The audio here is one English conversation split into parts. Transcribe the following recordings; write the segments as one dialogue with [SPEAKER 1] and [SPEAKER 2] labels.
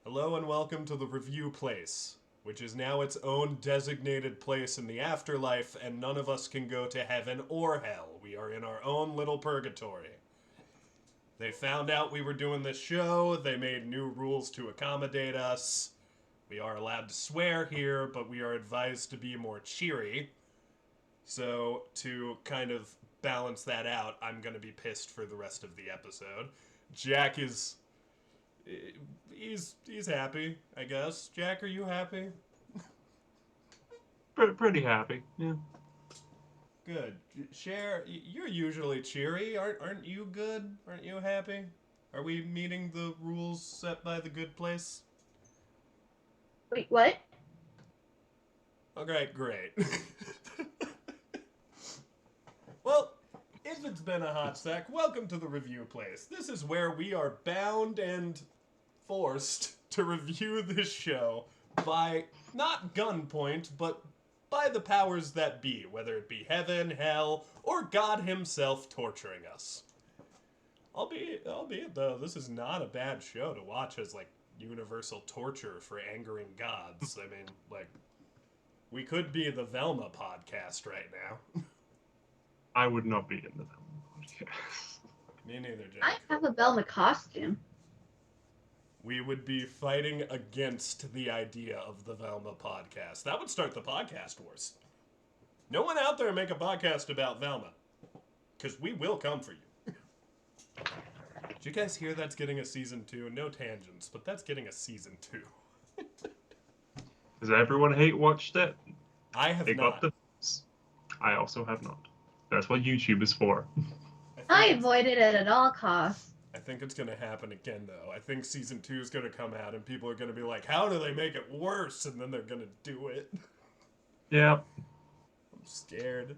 [SPEAKER 1] Hello and welcome to the review place, which is now its own designated place in the afterlife, and none of us can go to heaven or hell. We are in our own little purgatory. They found out we were doing this show, they made new rules to accommodate us. We are allowed to swear here, but we are advised to be more cheery. So, to kind of balance that out, I'm going to be pissed for the rest of the episode. Jack is he's happy, I guess. Jack, are you happy?
[SPEAKER 2] Pretty happy. Yeah.
[SPEAKER 1] Good. Cher, you're usually cheery. Aren't you good? Aren't you happy? Are we meeting the rules set by the good place?
[SPEAKER 3] Wait, what?
[SPEAKER 1] Okay, great. Well, if it's been a hot sec, welcome to the review place. This is where we are bound and forced to review this show by not gunpoint, but by the powers that be, whether it be heaven, hell, or God himself torturing us. Albeit though, this is not a bad show to watch as like universal torture for angering gods. I mean, like, we could be the Velma podcast right now.
[SPEAKER 2] I would not be in the podcast.
[SPEAKER 1] Me neither,
[SPEAKER 3] I
[SPEAKER 1] Jack.
[SPEAKER 3] have a Velma costume.
[SPEAKER 1] We would be fighting against the idea of the Velma podcast. That would start the podcast wars. No one out there make a podcast about Velma. Because we will come for you. Did you guys hear that's getting a season 2? No tangents, but that's getting a season 2.
[SPEAKER 2] Has everyone hate watched it?
[SPEAKER 1] I have
[SPEAKER 2] They
[SPEAKER 1] not.
[SPEAKER 2] got the. I also have not. That's what YouTube is for.
[SPEAKER 3] I
[SPEAKER 1] think
[SPEAKER 3] avoided it at all costs.
[SPEAKER 1] I think it's going to happen again, though. I think season 2 is going to come out, and people are going to be like, how do they make it worse? And then they're going to do it.
[SPEAKER 2] Yeah.
[SPEAKER 1] I'm scared.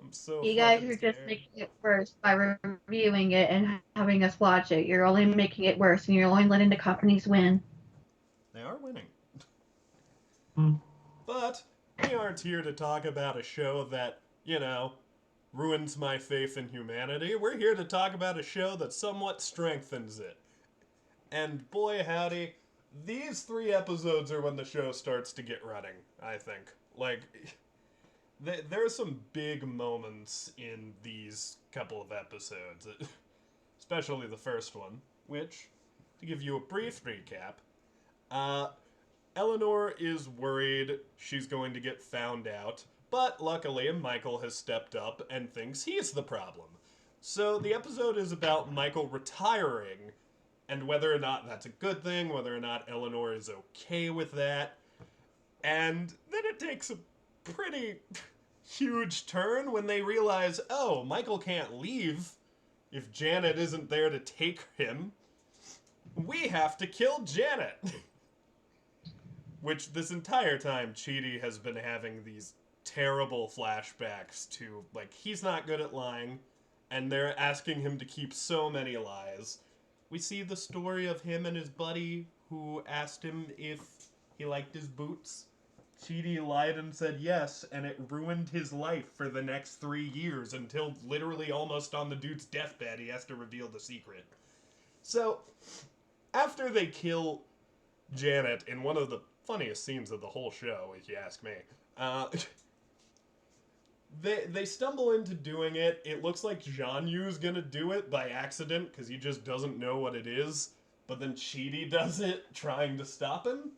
[SPEAKER 1] I'm so
[SPEAKER 3] You guys
[SPEAKER 1] fucking
[SPEAKER 3] are just
[SPEAKER 1] scared.
[SPEAKER 3] making it worse by reviewing it and having us watch it. You're only making it worse, and you're only letting the companies win.
[SPEAKER 1] They are winning.
[SPEAKER 2] Hmm.
[SPEAKER 1] But we aren't here to talk about a show that, ruins my faith in humanity. We're here to talk about a show that somewhat strengthens it. And boy howdy, these 3 episodes are when the show starts to get running, I think. Like, there are some big moments in these couple of episodes, especially the first one, which, to give you a brief recap, Eleanor is worried she's going to get found out, but luckily Michael has stepped up and thinks he's the problem. So the episode is about Michael retiring and whether or not that's a good thing, whether or not Eleanor is okay with that. And then it takes a pretty huge turn when they realize, oh, Michael can't leave if Janet isn't there to take him. We have to kill Janet. Which this entire time, Chidi has been having these terrible flashbacks to, like, he's not good at lying, and they're asking him to keep so many lies. We see the story of him and his buddy who asked him if he liked his boots. Chidi lied and said yes, and it ruined his life for the next 3 years until literally almost on the dude's deathbed he has to reveal the secret. So, after they kill Janet in one of the funniest scenes of the whole show, if you ask me. They stumble into doing it. It looks like Jean Yu's gonna do it by accident because he just doesn't know what it is. But then Chidi does it, trying to stop him.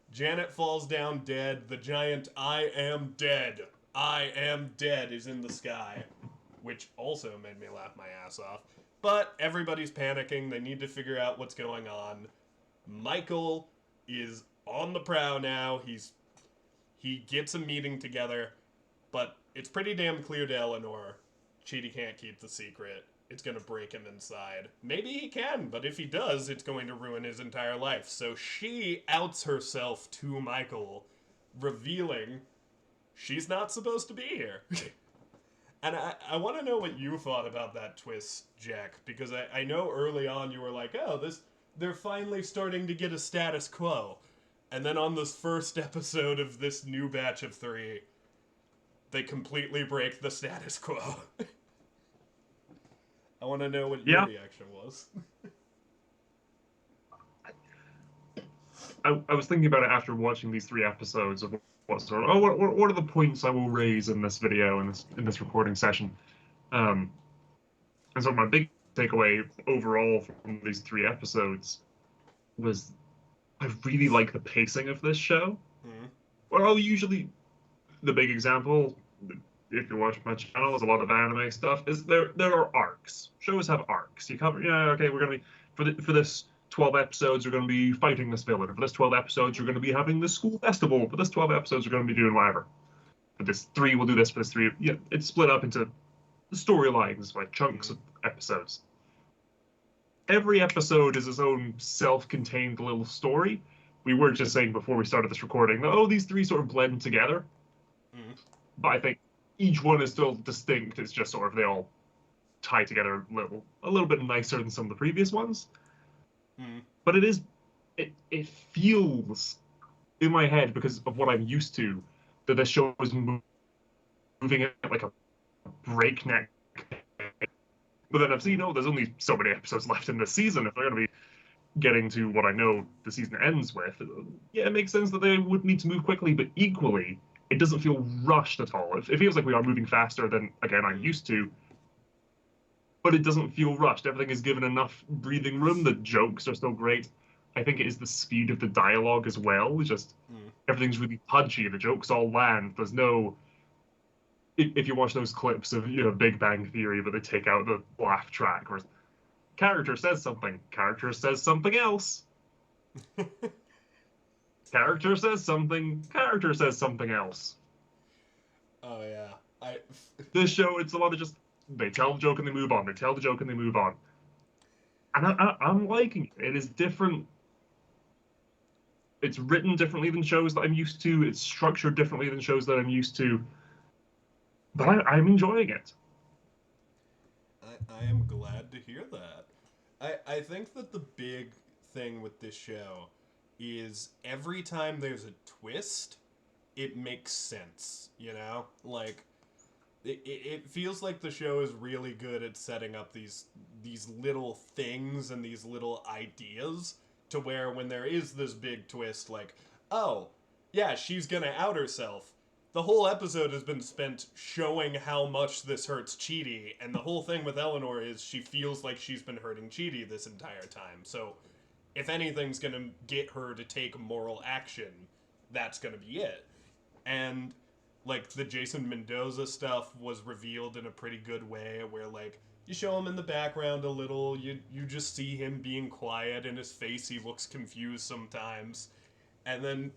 [SPEAKER 1] Janet falls down dead. The giant "I am dead, I am dead" is in the sky, which also made me laugh my ass off. But everybody's panicking. They need to figure out what's going on. Michael is on the prow now. He gets a meeting together, but it's pretty damn clear to Eleanor Chidi can't keep the secret. It's going to break him inside. Maybe he can, but if he does, it's going to ruin his entire life. So she outs herself to Michael, revealing she's not supposed to be here. And I want to know what you thought about that twist, Jack, because I know early on you were like, oh, they're finally starting to get a status quo. And then on this first episode of this new batch of 3, they completely break the status quo. I want to know what your
[SPEAKER 2] Yeah.
[SPEAKER 1] reaction was.
[SPEAKER 2] I was thinking about it after watching these 3 episodes of what sort of what are the points I will raise in this video in this recording session. Um, and so my big takeaway overall from these 3 episodes was I really like the pacing of this show.
[SPEAKER 1] Mm-hmm.
[SPEAKER 2] Well, usually the big example, if you watch my channel, there's a lot of anime stuff. Is there are arcs. Shows have arcs. You cover, yeah, okay, we're gonna be for this 12 episodes, we're gonna be fighting this villain. For this 12 episodes, you're gonna be having this school festival. For this 12 episodes, you're gonna be doing whatever. For this 3, we'll do this. For this 3, yeah, it's split up into storylines, like chunks of episodes. Every episode is its own self-contained little story. We were just saying before we started this recording that, oh, these 3 sort of blend together.
[SPEAKER 1] Mm-hmm.
[SPEAKER 2] But I think each one is still distinct. It's just sort of they all tie together a little bit nicer than some of the previous ones.
[SPEAKER 1] Mm-hmm.
[SPEAKER 2] But it feels in my head, because of what I'm used to, that this show is moving at like a breakneck. But then I've seen, oh, there's only so many episodes left in this season. If they're going to be getting to what I know the season ends with, yeah, it makes sense that they would need to move quickly, but equally, it doesn't feel rushed at all. It feels like we are moving faster than, again, I'm used to, but it doesn't feel rushed. Everything is given enough breathing room. The jokes are still great. I think it is the speed of the dialogue as well. Just everything's really punchy. The jokes all land. There's no. If you watch those clips of Big Bang Theory, but they take out the laugh track, where character says something, character says something else. Character says something, character says something else.
[SPEAKER 1] Oh yeah,
[SPEAKER 2] This show, it's a lot of just they tell the joke and they move on. They tell the joke and they move on. And I'm liking it. It is different. It's written differently than shows that I'm used to. It's structured differently than shows that I'm used to. But I'm enjoying it.
[SPEAKER 1] I am glad to hear that. I think that the big thing with this show is every time there's a twist, it makes sense, you know? Like, it feels like the show is really good at setting up these little things and these little ideas to where when there is this big twist, like, oh, yeah, she's gonna out herself. The whole episode has been spent showing how much this hurts Chidi, and the whole thing with Eleanor is she feels like she's been hurting Chidi this entire time. So, if anything's gonna get her to take moral action, that's gonna be it. And like the Jason Mendoza stuff was revealed in a pretty good way, where like you show him in the background a little, you just see him being quiet, in his face he looks confused sometimes, and then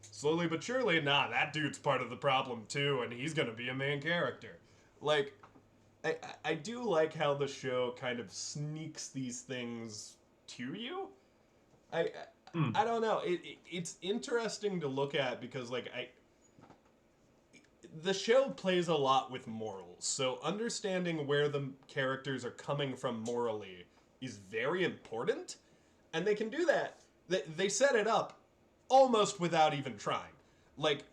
[SPEAKER 1] slowly but surely, nah, that dude's part of the problem too, and he's gonna be a main character. Like, I do like how the show kind of sneaks these things to you. I I don't know. It's interesting to look at because like the show plays a lot with morals. So understanding where the characters are coming from morally is very important, and they can do that. They set it up almost without even trying. Like,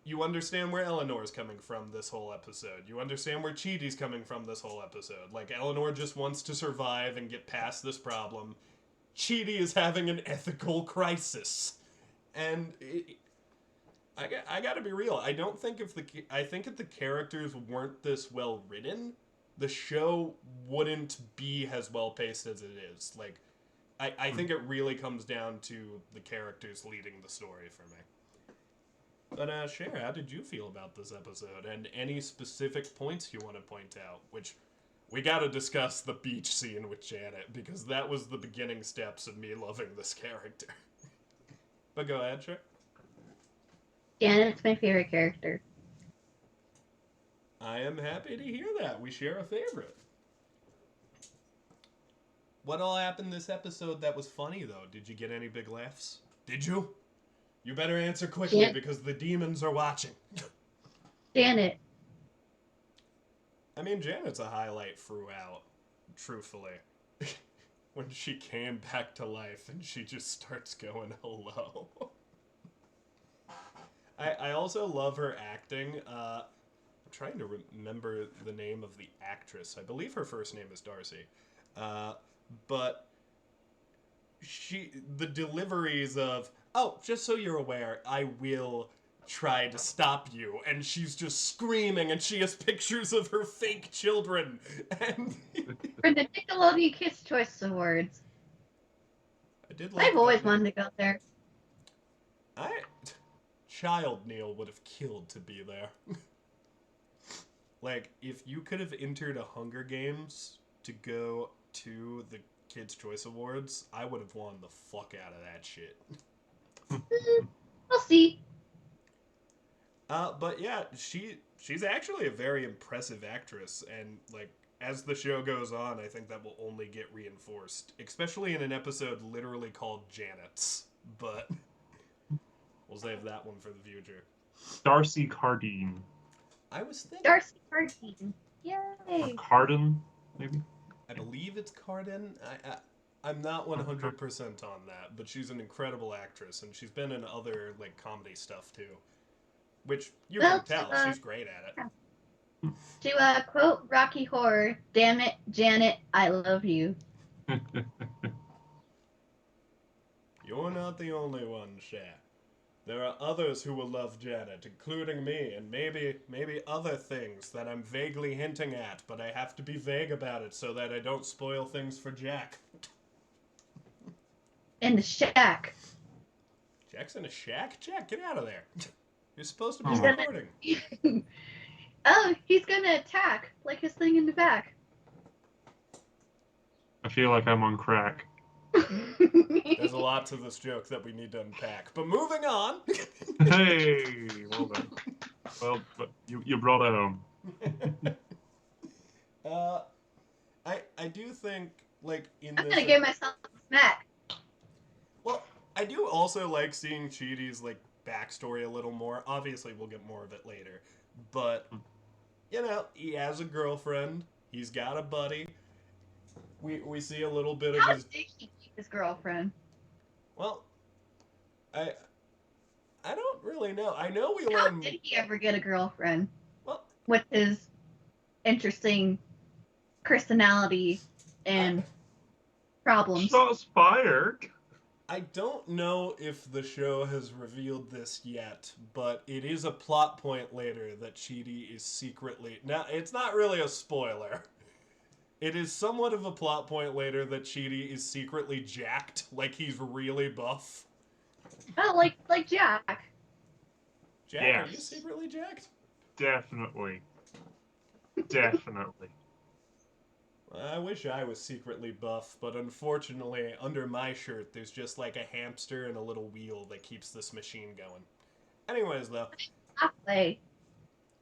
[SPEAKER 1] you understand where Eleanor's coming from this whole episode. You understand where Chidi's coming from this whole episode. Like, Eleanor just wants to survive and get past this problem. Chidi is having an ethical crisis. And I gotta be real. I don't think I think if the characters weren't this well written, the show wouldn't be as well paced as it is. Like, I think it really comes down to the characters leading the story for me. But Cher, how did you feel about this episode? And any specific points you want to point out? Which we got to discuss the beach scene with Janet, because that was the beginning steps of me loving this character. But go ahead, Cher.
[SPEAKER 3] Janet's my favorite character.
[SPEAKER 1] I am happy to hear that. We share a favorite. What all happened this episode that was funny, though? Did you get any big laughs? Did you? You better answer quickly because the demons are watching.
[SPEAKER 3] Janet.
[SPEAKER 1] I mean, Janet's a highlight throughout, truthfully. When she came back to life and she just starts going hello. I also love her acting. I'm trying to remember the name of the actress. I believe her first name is Darcy. But the deliveries of, oh, just so you're aware, I will try to stop you, and she's just screaming, and she has pictures of her fake children, and
[SPEAKER 3] For the Nickelodeon Kids' Choice Awards.
[SPEAKER 1] I did like
[SPEAKER 3] I've always
[SPEAKER 1] that
[SPEAKER 3] wanted to go there.
[SPEAKER 1] I Child Neil would have killed to be there. Like, if you could have entered a Hunger Games to go to the Kids' Choice Awards, I would have won the fuck out of that shit.
[SPEAKER 3] We'll see.
[SPEAKER 1] But yeah, she's actually a very impressive actress, and like as the show goes on, I think that will only get reinforced, especially in an episode literally called Janet's. But we'll save that one for the future.
[SPEAKER 2] Darcy Cardine.
[SPEAKER 1] I was thinking
[SPEAKER 3] Darcy Cardine.
[SPEAKER 2] Or
[SPEAKER 3] Yay.
[SPEAKER 2] Cardin, maybe?
[SPEAKER 1] I believe it's Cardin. I'm not 100% on that, but she's an incredible actress, and she's been in other like comedy stuff too, which you can tell she's great at it.
[SPEAKER 3] To quote Rocky Horror, damn it, Janet, I love you.
[SPEAKER 1] You're not the only one, Cher. There are others who will love Janet, including me, and maybe other things that I'm vaguely hinting at, but I have to be vague about it so that I don't spoil things for Jack.
[SPEAKER 3] In the shack.
[SPEAKER 1] Jack's in a shack? Jack, get out of there. You're supposed to be
[SPEAKER 2] He's
[SPEAKER 1] recording.
[SPEAKER 3] Oh, he's gonna attack, like his thing in the back.
[SPEAKER 2] I feel like I'm on crack.
[SPEAKER 1] There's a lot to this joke that we need to unpack. But moving on.
[SPEAKER 2] Hey, well done. Well, but you brought it home.
[SPEAKER 1] I do think, like, in
[SPEAKER 3] I'm
[SPEAKER 1] this...
[SPEAKER 3] gonna give myself a smack.
[SPEAKER 1] Well, I do also like seeing Cheaty's, like, backstory a little more. Obviously, we'll get more of it later. But, you know, he has a girlfriend. He's got a buddy. We see a little bit of
[SPEAKER 3] How
[SPEAKER 1] his...
[SPEAKER 3] did he keep his girlfriend?
[SPEAKER 1] Well, I don't really know. I know we
[SPEAKER 3] How
[SPEAKER 1] learn...
[SPEAKER 3] did he ever get a girlfriend?
[SPEAKER 1] Well,
[SPEAKER 3] with his interesting personality and problems.
[SPEAKER 2] Shots fired.
[SPEAKER 1] I don't know if the show has revealed this yet, but it is a plot point later that Cheaty is secretly... Now, it's not really a spoiler. It is somewhat of a plot point later that Cheaty is secretly jacked, like he's really buff.
[SPEAKER 3] Oh, like Jack.
[SPEAKER 1] Jack,
[SPEAKER 2] Yes.
[SPEAKER 1] are you secretly jacked?
[SPEAKER 2] Definitely. Definitely.
[SPEAKER 1] I wish I was secretly buff, but unfortunately, under my shirt, there's just like a hamster and a little wheel that keeps this machine going. Anyways, though.
[SPEAKER 3] Halfway.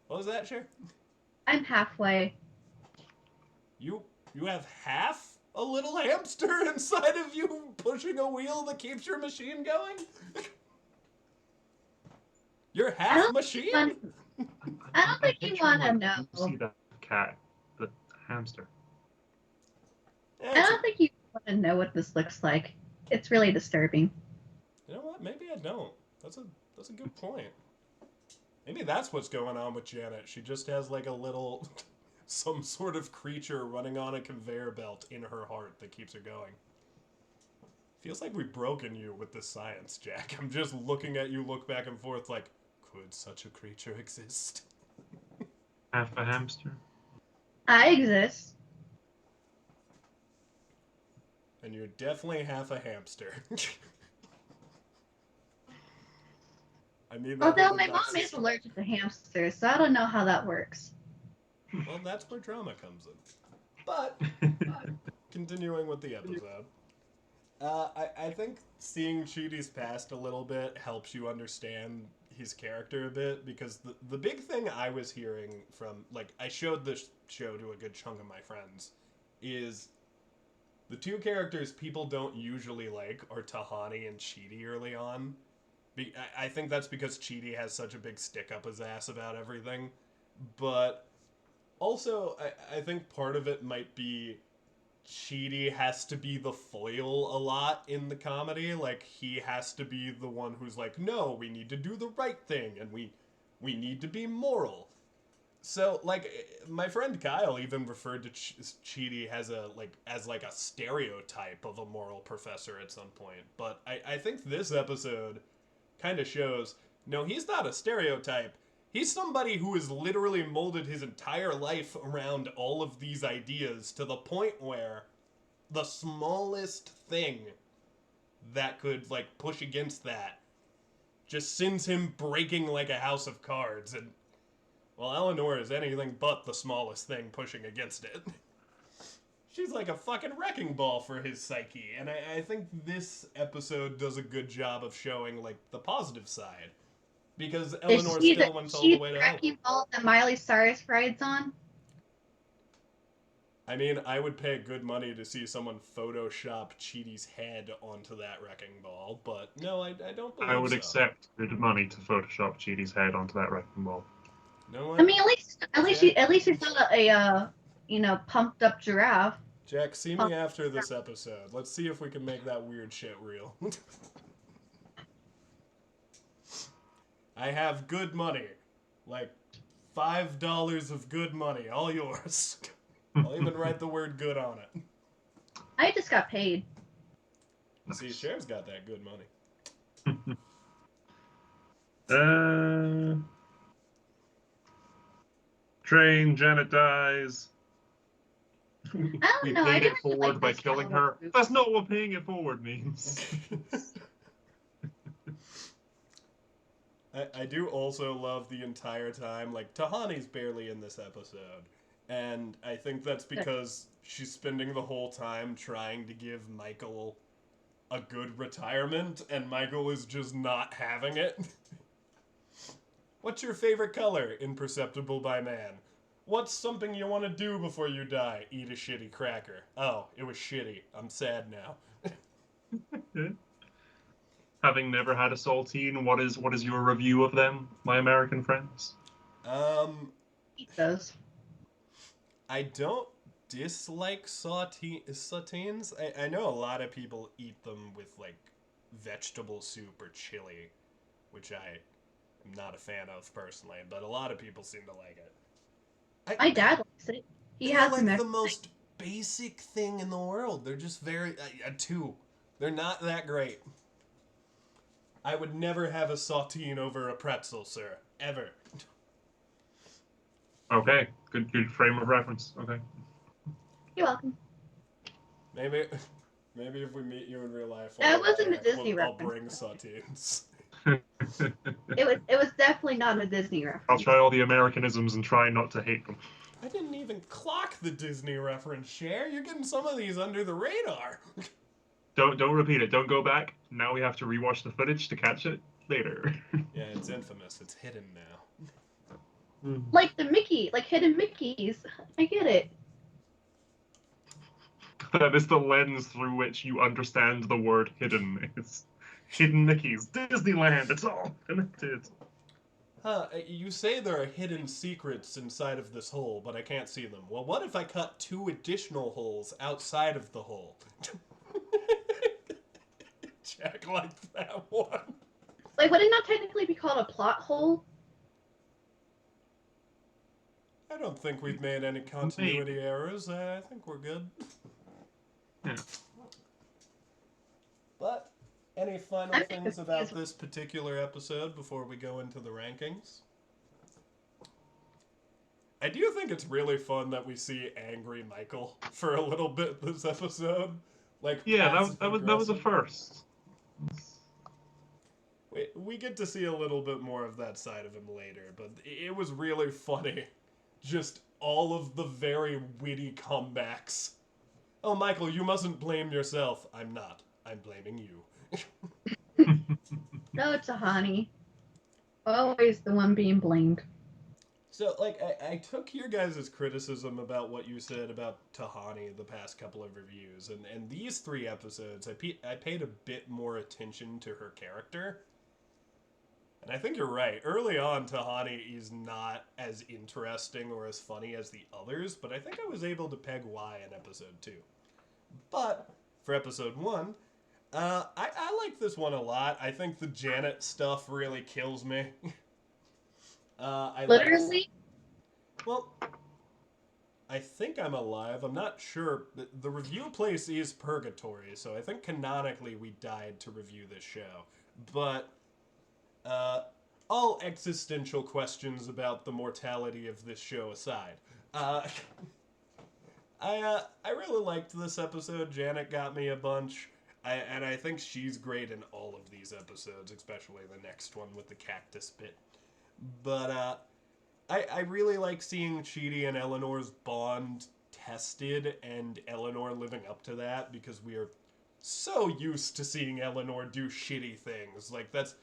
[SPEAKER 1] What was that, Cher?
[SPEAKER 3] I'm halfway.
[SPEAKER 1] You have half a little hamster inside of you pushing a wheel that keeps your machine going? You're half machine?
[SPEAKER 3] I don't think you want to know.
[SPEAKER 2] See that cat, the hamster.
[SPEAKER 1] Yeah,
[SPEAKER 3] I don't think you want to know what this looks like. It's really disturbing.
[SPEAKER 1] you know what? Maybe I don't. That's a good point. Maybe that's what's going on with Janet. She just has like a little... some sort of creature running on a conveyor belt in her heart that keeps her going. Feels like we've broken you with this science, Jack. I'm just looking at you look back and forth like, could such a creature exist?
[SPEAKER 2] Half a hamster.
[SPEAKER 3] I exist.
[SPEAKER 1] And you're definitely half a hamster. I mean,
[SPEAKER 3] Although my mom is allergic to hamsters, so I don't know how that works.
[SPEAKER 1] Well, that's where drama comes in. But, continuing with the episode. I think seeing Cheaty's past a little bit helps you understand his character a bit, because the big thing I was hearing from, like, I showed this show to a good chunk of my friends, is the two characters people don't usually like are Tahani and Cheaty early on. I think that's because Cheaty has such a big stick up his ass about everything. But also, I think part of it might be Cheaty has to be the foil a lot in the comedy. Like, he has to be the one who's like, no, we need to do the right thing, and we need to be moral. So, like, my friend Kyle even referred to Chidi as a stereotype of a moral professor at some point. But I think this episode kind of shows no, he's not a stereotype. He's somebody who has literally molded his entire life around all of these ideas to the point where the smallest thing that could like push against that just sends him breaking like a house of cards. And well, Eleanor is anything but the smallest thing pushing against it. She's like a fucking wrecking ball for his psyche, and I think this episode does a good job of showing like the positive side, because Eleanor still went all the way to help him.
[SPEAKER 3] Wrecking ball that Miley Cyrus rides on?
[SPEAKER 1] I mean, I would pay good money to see someone Photoshop Chidi's head onto that wrecking ball, but no, I don't believe so.
[SPEAKER 2] I would accept good money to Photoshop Chidi's head onto that wrecking ball.
[SPEAKER 1] No,
[SPEAKER 3] I mean, at least it's not a pumped up giraffe.
[SPEAKER 1] Jack, see me after this episode. Let's see if we can make that weird shit real. I have good money. Like, $5 of good money. All yours. I'll even write the word good on it.
[SPEAKER 3] I just got paid.
[SPEAKER 1] See, Cher's got that good money.
[SPEAKER 2] Train, Janet dies.
[SPEAKER 3] I don't
[SPEAKER 2] We
[SPEAKER 3] know.
[SPEAKER 2] paid
[SPEAKER 3] I
[SPEAKER 2] it forward
[SPEAKER 3] like
[SPEAKER 2] by
[SPEAKER 3] this
[SPEAKER 2] killing
[SPEAKER 3] style
[SPEAKER 2] her.
[SPEAKER 3] of group.
[SPEAKER 2] That's not what paying it forward means.
[SPEAKER 1] I do also love the entire time, like, Tahani's barely in this episode. And I think that's because she's spending the whole time trying to give Michael a good retirement, and Michael is just not having it. What's your favorite color? Imperceptible by man. What's something you want to do before you die? Eat a shitty cracker. Oh, it was shitty. I'm sad now.
[SPEAKER 2] Having never had a saltine, what is your review of them, my American friends?
[SPEAKER 3] Eat those.
[SPEAKER 1] I don't dislike saltines. I know a lot of people eat them with, like, vegetable soup or chili, which I am not a fan of personally, but a lot of people seem to like it.
[SPEAKER 3] My dad likes it. He
[SPEAKER 1] They're
[SPEAKER 3] has
[SPEAKER 1] like
[SPEAKER 3] them
[SPEAKER 1] the most basic thing in the world. They're just very... They're not that great. I would never have a saltine over a pretzel, sir. Ever.
[SPEAKER 2] Okay, good frame of reference. Okay.
[SPEAKER 3] You're welcome.
[SPEAKER 1] Maybe if we meet you in real life,
[SPEAKER 3] That wasn't a Disney
[SPEAKER 1] I'll
[SPEAKER 3] reference.
[SPEAKER 1] bring saltines.
[SPEAKER 3] It was definitely not a Disney reference.
[SPEAKER 2] I'll try all the Americanisms and try not to hate them.
[SPEAKER 1] I didn't even clock the Disney reference, Cher. You're getting some of these under the radar.
[SPEAKER 2] Don't repeat it. Don't go back. Now we have to rewatch the footage to catch it later.
[SPEAKER 1] Yeah, it's infamous. It's hidden now.
[SPEAKER 3] Like hidden Mickeys. I get it.
[SPEAKER 2] That is the lens through which you understand the word hidden. It's hidden Mickeys. Disneyland. It's all connected.
[SPEAKER 1] You say there are hidden secrets inside of this hole, but I can't see them. Well, what if I cut 2 additional holes outside of the hole? Jack liked that one.
[SPEAKER 3] Like, would it not technically be called a plot hole?
[SPEAKER 1] I don't think we've made any continuity errors. I think we're good.
[SPEAKER 2] Yeah.
[SPEAKER 1] But, any final things about this particular episode before we go into the rankings? I do think it's really fun that we see angry Michael for a little bit this episode. Like,
[SPEAKER 2] yeah, that was a first.
[SPEAKER 1] We get to see a little bit more of that side of him later, but it was really funny. Just all of the very witty comebacks. Oh, Michael, you mustn't blame yourself. I'm not. I'm blaming you.
[SPEAKER 3] No, it's a honey. Always the one being blamed.
[SPEAKER 1] So, like, I took your guys' criticism about what you said about Tahani the past couple of reviews, and these 3 episodes, I paid a bit more attention to her character. And I think you're right. Early on, Tahani is not as interesting or as funny as the others, but I think I was able to peg why in episode 2. But, for episode 1, I like this one a lot. I think the Janet stuff really kills me.
[SPEAKER 3] Literally?
[SPEAKER 1] Well, I think I'm alive. I'm not sure. The review place is purgatory, so I think canonically we died to review this show. But uh, all existential questions about the mortality of this show aside, uh, I really liked this episode. Janet got me a bunch. And I think she's great in all of these episodes, especially the next one with the cactus bit. But I really like seeing Chidi and Eleanor's bond tested and Eleanor living up to that because we are so used to seeing Eleanor do shitty things. Like that's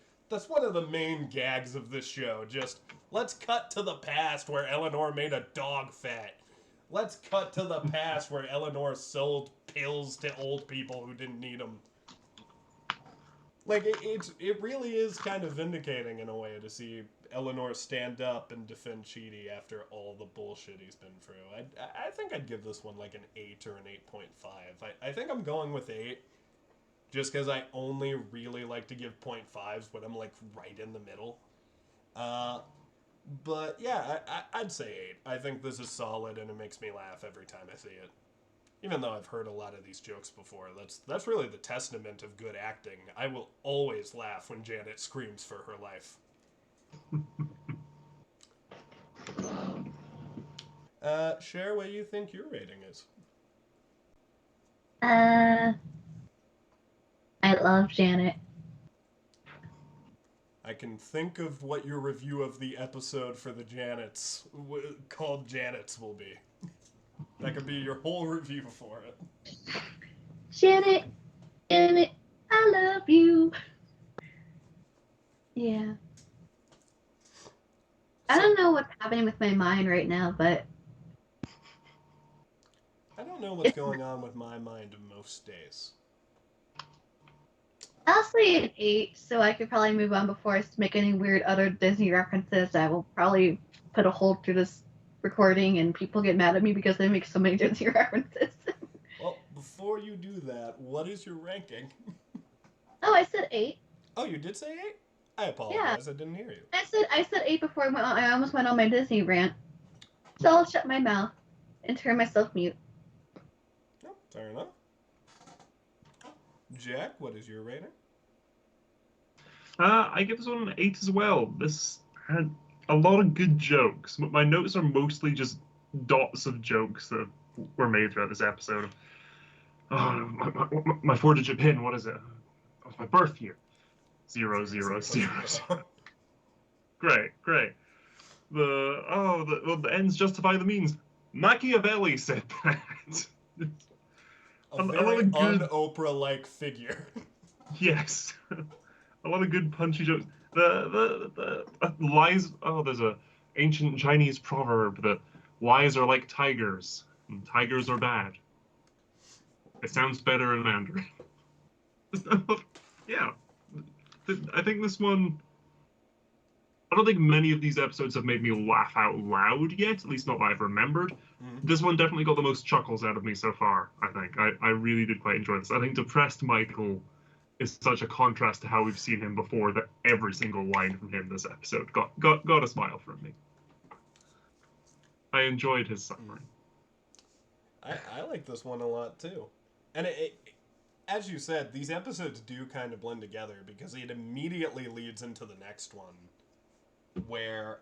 [SPEAKER 1] one of the main gags of this show. Just let's cut to the past where Eleanor made a dog fat. Let's cut to the past where Eleanor sold pills to old people who didn't need them. Like it really is kind of vindicating in a way to see Eleanor stand up and defend Chidi after all the bullshit he's been through. I think I'd give this one like an 8 or an 8.5. I think I'm going with 8 just because I only really like to give 0.5s when I'm like right in the middle. Uh, but yeah, I'd say 8. I think this is solid and it makes me laugh every time I see it. Even though I've heard a lot of these jokes before, that's really the testament of good acting. I will always laugh when Janet screams for her life. Share what you think your rating is.
[SPEAKER 3] I love Janet.
[SPEAKER 1] I can think of what your review of the episode for the Janets called Janets will be. That could be your whole review for it.
[SPEAKER 3] Janet, Janet, I love you. Yeah. I don't know what's happening with my mind right now, but
[SPEAKER 1] I don't know what's going on with my mind most days.
[SPEAKER 3] I'll say an 8, so I could probably move on before I make any weird other Disney references. I will probably put a hold through this recording and people get mad at me because I make so many Disney references.
[SPEAKER 1] Well, before you do that, what is your ranking?
[SPEAKER 3] Oh, I said 8.
[SPEAKER 1] Oh, you did say 8? I apologize, I didn't hear you.
[SPEAKER 3] I said 8 before I almost went on my Disney rant. So I'll shut my mouth and turn myself mute.
[SPEAKER 1] Oh, fair enough. Jack, what is your rating?
[SPEAKER 2] I give this one an 8 as well. This had a lot of good jokes. My notes are mostly just dots of jokes that were made throughout this episode. My 4-digit pin, what is it? Oh, my birth year. 000. Great. The ends justify the means. Machiavelli said that.
[SPEAKER 1] A very un-Oprah-like figure.
[SPEAKER 2] Yes. A lot of good punchy jokes. The lies. Oh, there's a ancient Chinese proverb that lies are like tigers, and tigers are bad. It sounds better in Mandarin. Yeah, I think this one. I don't think many of these episodes have made me laugh out loud yet, at least not that I've remembered.
[SPEAKER 1] Mm-hmm.
[SPEAKER 2] This one definitely got the most chuckles out of me so far, I think. I really did quite enjoy this. I think Depressed Michael is such a contrast to how we've seen him before that every single line from him this episode got a smile from me. I enjoyed his suffering.
[SPEAKER 1] I like this one a lot too. And as you said, these episodes do kind of blend together because it immediately leads into the next one where,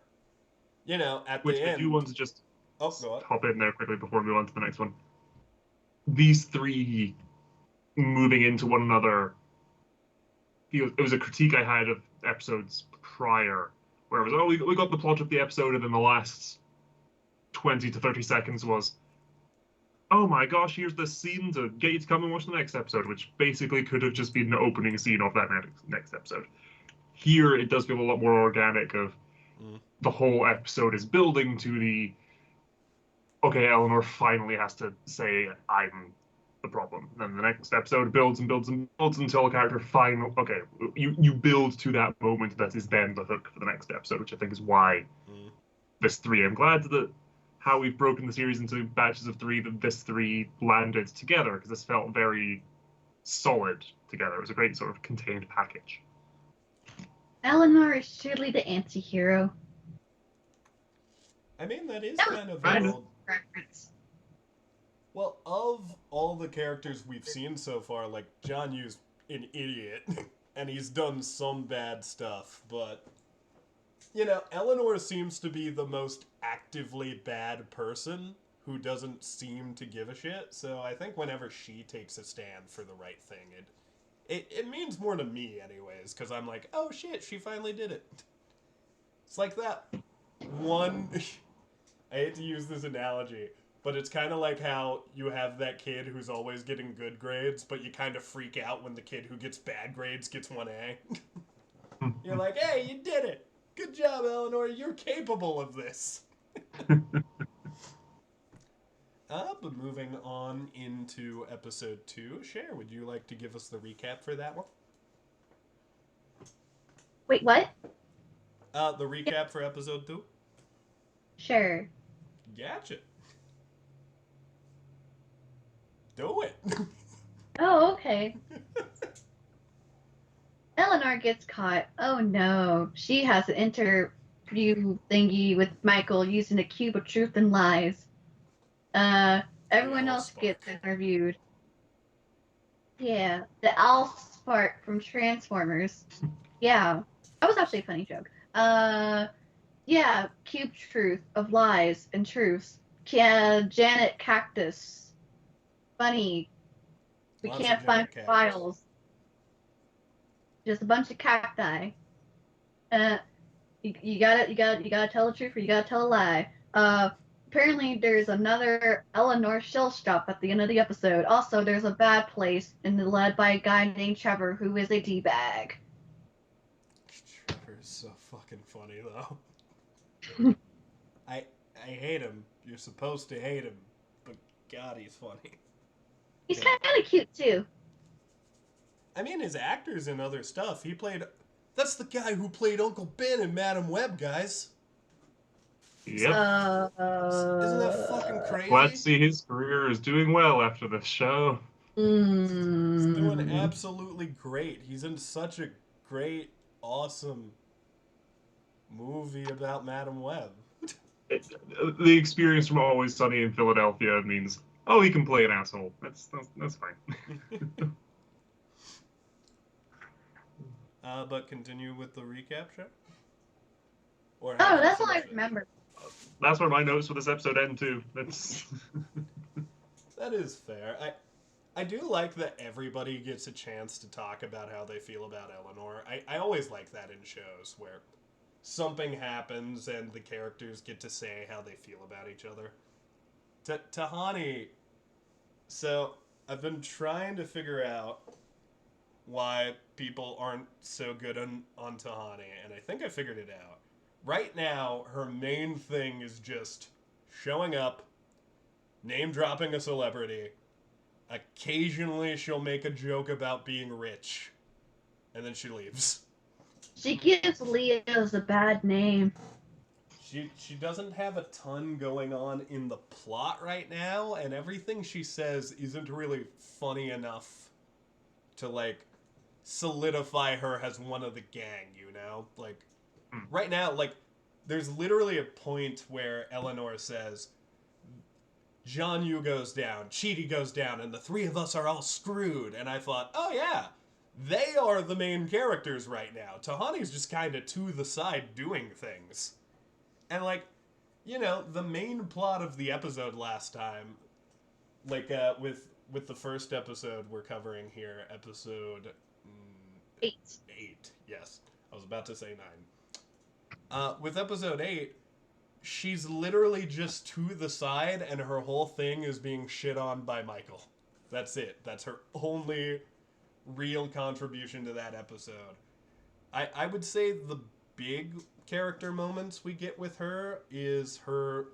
[SPEAKER 1] you know, at
[SPEAKER 2] Which
[SPEAKER 1] the end...
[SPEAKER 2] I do want to just
[SPEAKER 1] go on.
[SPEAKER 2] hop in there quickly before we move on to the next one. These three moving into one another, it was a critique I had of episodes prior, where it was, we got the plot of the episode, and then the last 20 to 30 seconds was, oh my gosh, here's this scene to get you to come and watch the next episode, which basically could have just been the opening scene of that next episode. Here, it does feel a lot more organic of the whole episode is building to the, okay, Eleanor finally has to say, I'm the problem. And then the next episode builds and builds and builds until a character finally, okay, you build to that moment that is then the hook for the next episode, which I think is why this 3, I'm glad that how we've broken the series into batches of 3, that this 3 landed together, because this felt very solid together. It was a great sort of contained package.
[SPEAKER 3] Eleanor is surely the anti-hero.
[SPEAKER 1] I mean, that is
[SPEAKER 3] That was
[SPEAKER 1] kind of an
[SPEAKER 2] kind of.
[SPEAKER 1] old.
[SPEAKER 3] reference.
[SPEAKER 1] Well, of all the characters we've seen so far, like, John Yu's an idiot, and he's done some bad stuff, but, you know, Eleanor seems to be the most actively bad person who doesn't seem to give a shit, so I think whenever she takes a stand for the right thing, it means more to me, anyways, because I'm like, oh shit, she finally did it. It's like that one. I hate to use this analogy, but it's kind of like how you have that kid who's always getting good grades, but you kind of freak out when the kid who gets bad grades gets 1A. You're like, hey, you did it! Good job, Eleanor, you're capable of this! But moving on into episode 2, Cher, would you like to give us the recap for that one?
[SPEAKER 3] Wait, what?
[SPEAKER 1] The recap for episode 2?
[SPEAKER 3] Sure.
[SPEAKER 1] Gotcha. Do it!
[SPEAKER 3] Oh, okay. Eleanor gets caught. Oh no. She has an interview thingy with Michael using a cube of truth and lies. Everyone else
[SPEAKER 1] Allspark.
[SPEAKER 3] gets interviewed. Yeah, the Allspark from Transformers. Yeah, that was actually a funny joke. Yeah, cube truth of lies and truths. Janet Cactus. Funny. We
[SPEAKER 1] Lots of
[SPEAKER 3] can't find
[SPEAKER 1] Janet Cactus.
[SPEAKER 3] files. Just a bunch of cacti. Uh, you gotta tell the truth or you gotta tell a lie. Apparently there's another Eleanor shell stop at the end of the episode. Also, there's a bad place and led by a guy named Trevor who is a d-bag.
[SPEAKER 1] Trevor's so fucking funny though. I hate him. You're supposed to hate him, but God, he's funny.
[SPEAKER 3] He's
[SPEAKER 1] Yeah.
[SPEAKER 3] kind of cute too.
[SPEAKER 1] I mean, his actors in other stuff. He played. That's the guy who played Uncle Ben in Madam Web, guys.
[SPEAKER 2] Yep.
[SPEAKER 1] Isn't that fucking crazy?
[SPEAKER 2] Glad to see his career is doing well after this show.
[SPEAKER 1] He's doing
[SPEAKER 3] Mm.
[SPEAKER 1] absolutely great. He's in such a great, awesome movie about Madam Web.
[SPEAKER 2] The experience from Always Sunny in Philadelphia means, oh, he can play an asshole. That's fine.
[SPEAKER 1] But continue with the recap, show. Or
[SPEAKER 3] Oh,
[SPEAKER 1] have you
[SPEAKER 3] that's all I
[SPEAKER 1] finished it?
[SPEAKER 3] remember.
[SPEAKER 2] That's where my notes for this episode end too. That's
[SPEAKER 1] That is fair. I do like that everybody gets a chance to talk about how they feel about Eleanor. I always like that in shows where something happens and the characters get to say how they feel about each other. Tahani, so I've been trying to figure out why people aren't so good on Tahani, and I think I figured it out. Right now, her main thing is just showing up, name dropping a celebrity. Occasionally, she'll make a joke about being rich, and then she leaves.
[SPEAKER 3] She gives Leo's a bad name.
[SPEAKER 1] She doesn't have a ton going on in the plot right now, and everything she says isn't really funny enough to like solidify her as one of the gang, you know? Like right now, like there's literally a point where Eleanor says John Yu goes down, Chidi goes down, and the three of us are all screwed. And I thought, oh yeah, they are the main characters right now. Tahani's just kind of to the side doing things. And like, you know, the main plot of the episode last time, like with the first episode we're covering here, episode
[SPEAKER 3] 8.
[SPEAKER 1] 8. Yes, I was about to say 9. With episode 8, she's literally just to the side, and her whole thing is being shit on by Michael. That's it. That's her only real contribution to that episode. I would say the big character moments we get with her is her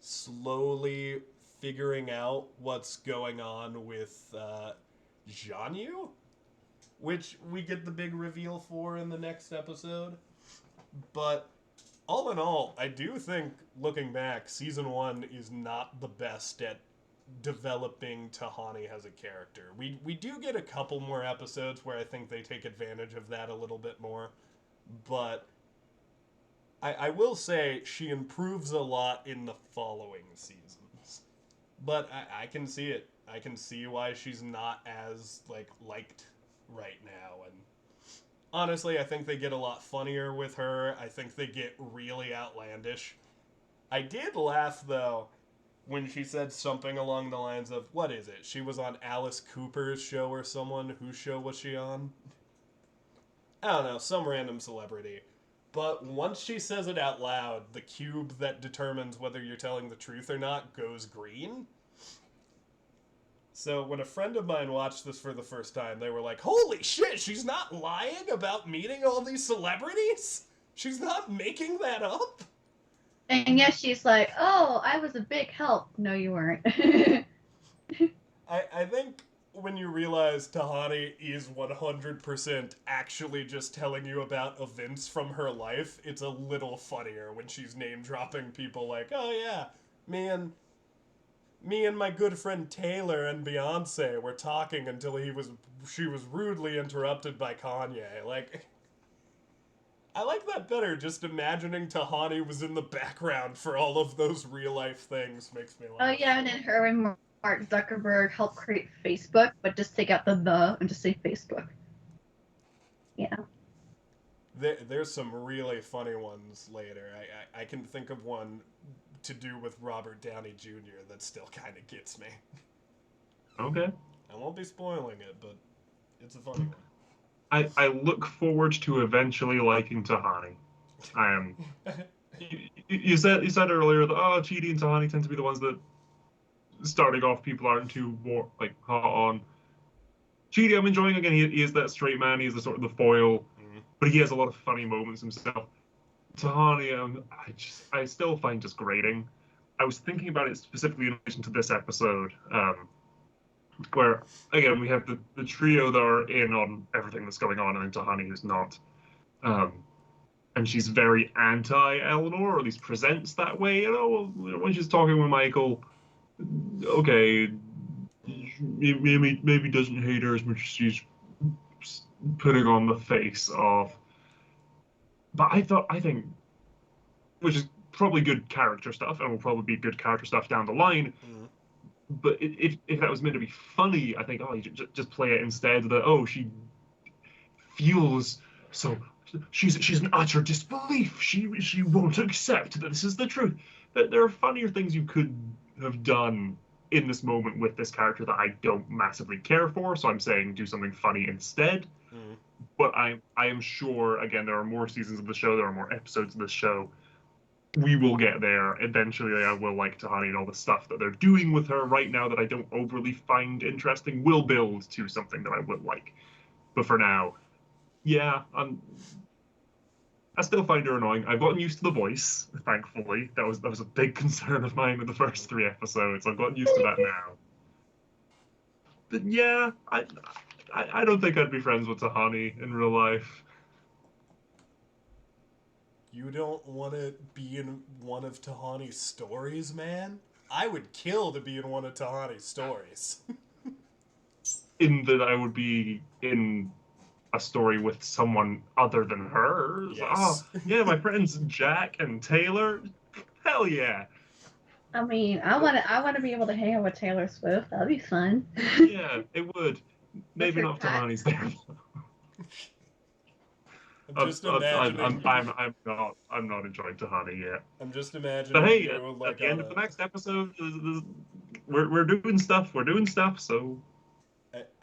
[SPEAKER 1] slowly figuring out what's going on with Jianyu, which we get the big reveal for in the next episode. But all in all, I do think, looking back, season 1 is not the best at developing Tahani as a character. We do get a couple more episodes where I think they take advantage of that a little bit more, but I will say she improves a lot in the following seasons. But I can see it. I can see why she's not as liked right now. And honestly, I think they get a lot funnier with her. I think they get really outlandish. I did laugh though when she said something along the lines of, what is it? She was on Alice Cooper's show or someone. Whose show was she on? I don't know, some random celebrity. But once she says it out loud, the cube that determines whether you're telling the truth or not goes green. So when a friend of mine watched this for the first time, they were like, holy shit, she's not lying about meeting all these celebrities? She's not making that up?
[SPEAKER 3] And yes, she's like, oh, I was a big help. No, you weren't.
[SPEAKER 1] I think when you realize Tahani is 100% actually just telling you about events from her life, it's a little funnier when she's name dropping people like, oh yeah, me and my good friend Taylor and Beyonce were talking until she was rudely interrupted by Kanye. Like, I like that better. Just imagining Tahani was in the background for all of those real life things makes me laugh.
[SPEAKER 3] Oh yeah, and then her and Mark Zuckerberg helped create Facebook, but just take out the and just say Facebook. Yeah.
[SPEAKER 1] There's some really funny ones later. I can think of one to do with Robert Downey Jr. that still kind of gets me.
[SPEAKER 2] Okay.
[SPEAKER 1] I won't be spoiling it, but it's a funny one.
[SPEAKER 2] I look forward to eventually liking Tahani. I am. You said earlier that Chidi and Tahani tend to be the ones that starting off people aren't too hot on. Chidi, I'm enjoying again. He is that straight man. He's the sort of the foil, but he has a lot of funny moments himself. Tahani, I still find just grating. I was thinking about it specifically in relation to this episode, where again we have the trio that are in on everything that's going on, and then Tahani who's not, and she's very anti-Eleanor, or at least presents that way. You know, when she's talking with Michael, okay, maybe doesn't hate her as much as she's putting on the face of. But I think, which is probably good character stuff, and will probably be good character stuff down the line. But if that was meant to be funny, I think, you just play it instead that, she feels so, she's in utter disbelief. She won't accept that this is the truth. That there are funnier things you could have done in this moment with this character that I don't massively care for. So I'm saying do something funny instead. But I am sure, again, there are more seasons of the show, there are more episodes of this show. We will get there. Eventually, I will like Tahani, and all the stuff that they're doing with her right now that I don't overly find interesting will build to something that I would like. But for now, yeah, I still find her annoying. I've gotten used to the voice, thankfully. That was a big concern of mine with the first 3 episodes. I've gotten used to that now. But yeah, I don't think I'd be friends with Tahani in real life.
[SPEAKER 1] You don't want to be in one of Tahani's stories, man? I would kill to be in one of Tahani's stories.
[SPEAKER 2] In that I would be in a story with someone other than her.
[SPEAKER 1] Yes.
[SPEAKER 2] Yeah, my friends Jack and Taylor. Hell yeah.
[SPEAKER 3] I mean, I want to be able to hang out with Taylor Swift. That'd be fun.
[SPEAKER 2] Yeah, it would. Maybe not if Tahani's there.
[SPEAKER 1] I'm just imagining.
[SPEAKER 2] I'm not enjoying Tahani yet.
[SPEAKER 1] I'm just imagining.
[SPEAKER 2] But hey, at the end of the next episode, we're doing stuff. We're doing stuff. So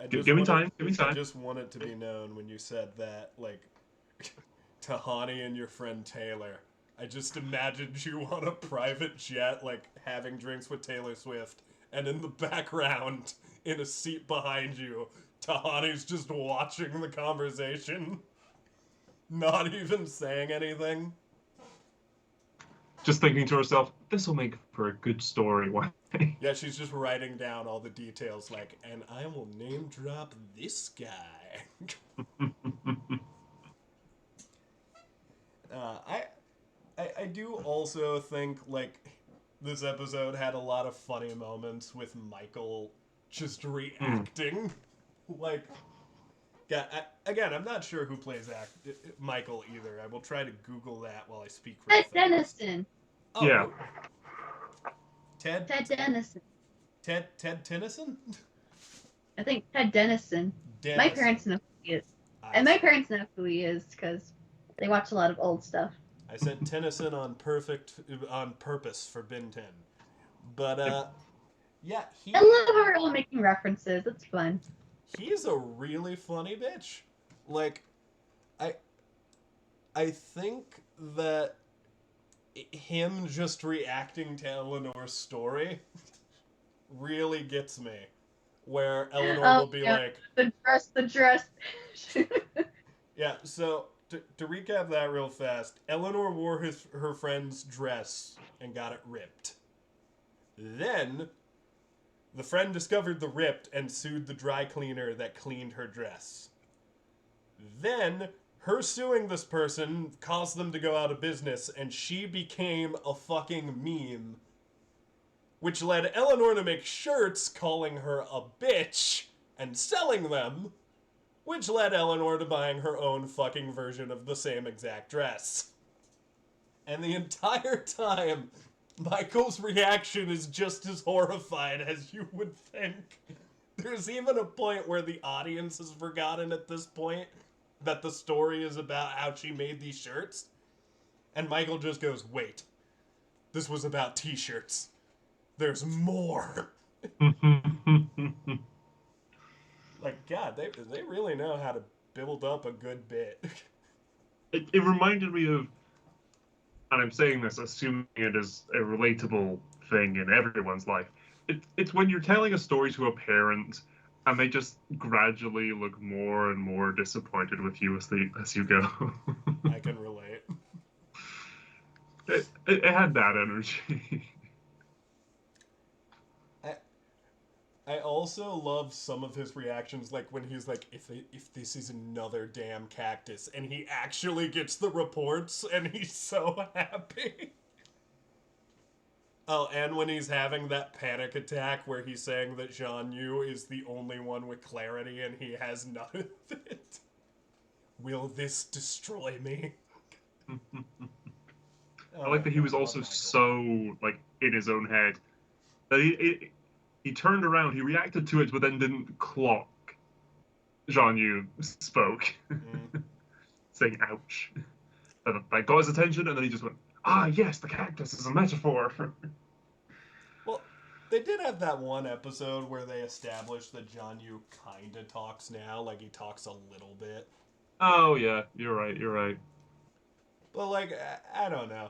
[SPEAKER 2] give me time. Give me time.
[SPEAKER 1] I just want it to be known when you said that, like, Tahani and your friend Taylor. I just imagined you on a private jet, like, having drinks with Taylor Swift, and in the background, in a seat behind you, Tahani's just watching the conversation, not even saying anything.
[SPEAKER 2] Just thinking to herself, this will make for a good story one day.
[SPEAKER 1] Yeah, she's just writing down all the details, like, and I will name drop this guy. I do also think, like, this episode had a lot of funny moments with Michael just reacting. Like, Yeah, again, I'm not sure who plays Michael either. I will try to Google that while I speak real
[SPEAKER 3] Ted
[SPEAKER 1] fast.
[SPEAKER 3] Dennison.
[SPEAKER 1] Oh,
[SPEAKER 2] Yeah.
[SPEAKER 1] Ted
[SPEAKER 3] Dennison.
[SPEAKER 1] Ted Tennyson?
[SPEAKER 3] I think Ted Dennison. My
[SPEAKER 1] Dennison.
[SPEAKER 3] parents know who he is.
[SPEAKER 1] I
[SPEAKER 3] And my
[SPEAKER 1] see.
[SPEAKER 3] parents know who he is because they watch a lot of old stuff.
[SPEAKER 1] I said Tennyson on purpose for Ben 10. But yeah,
[SPEAKER 3] I love how we're all making references. It's fun.
[SPEAKER 1] he's a really funny bitch. Like, I think that him just reacting to Eleanor's story really gets me. Where Eleanor will be like,
[SPEAKER 3] the dress.
[SPEAKER 1] yeah, so to recap that real fast, Eleanor wore her friend's dress and got it ripped. Then the friend discovered the ripped and sued the dry cleaner that cleaned her dress. Then her suing this person caused them to go out of business, and she became a fucking meme, which led Eleanor to make shirts calling her a bitch and selling them, which led Eleanor to buying her own fucking version of the same exact dress. And the entire time, Michael's reaction is just as horrified as you would think. There's even a point where the audience has forgotten at this point that the story is about how she made these shirts. And Michael just goes, wait, this was about t-shirts. There's more. Like, God, they really know how to build up a good bit.
[SPEAKER 2] It reminded me of, and I'm saying this assuming it is a relatable thing in everyone's life. It's when you're telling a story to a parent and they just gradually look more and more disappointed with you as you go.
[SPEAKER 1] I can relate.
[SPEAKER 2] It had that energy.
[SPEAKER 1] I also love some of his reactions, like when he's like, if this is another damn cactus, and he actually gets the reports, and he's so happy. Oh, and when he's having that panic attack where he's saying that Jean Yu is the only one with clarity and he has none of it. Will this destroy me?
[SPEAKER 2] I like that he was also so like in his own head that he turned around, he reacted to it, but then didn't clock Jean Yu spoke, saying "ouch." That got his attention, and then he just went, "Ah, yes, the cactus is a metaphor."
[SPEAKER 1] Well, they did have that one episode where they established that Jean Yu kind of talks now, like he talks a little bit.
[SPEAKER 2] Oh yeah, you're right. You're right.
[SPEAKER 1] But like, I don't know.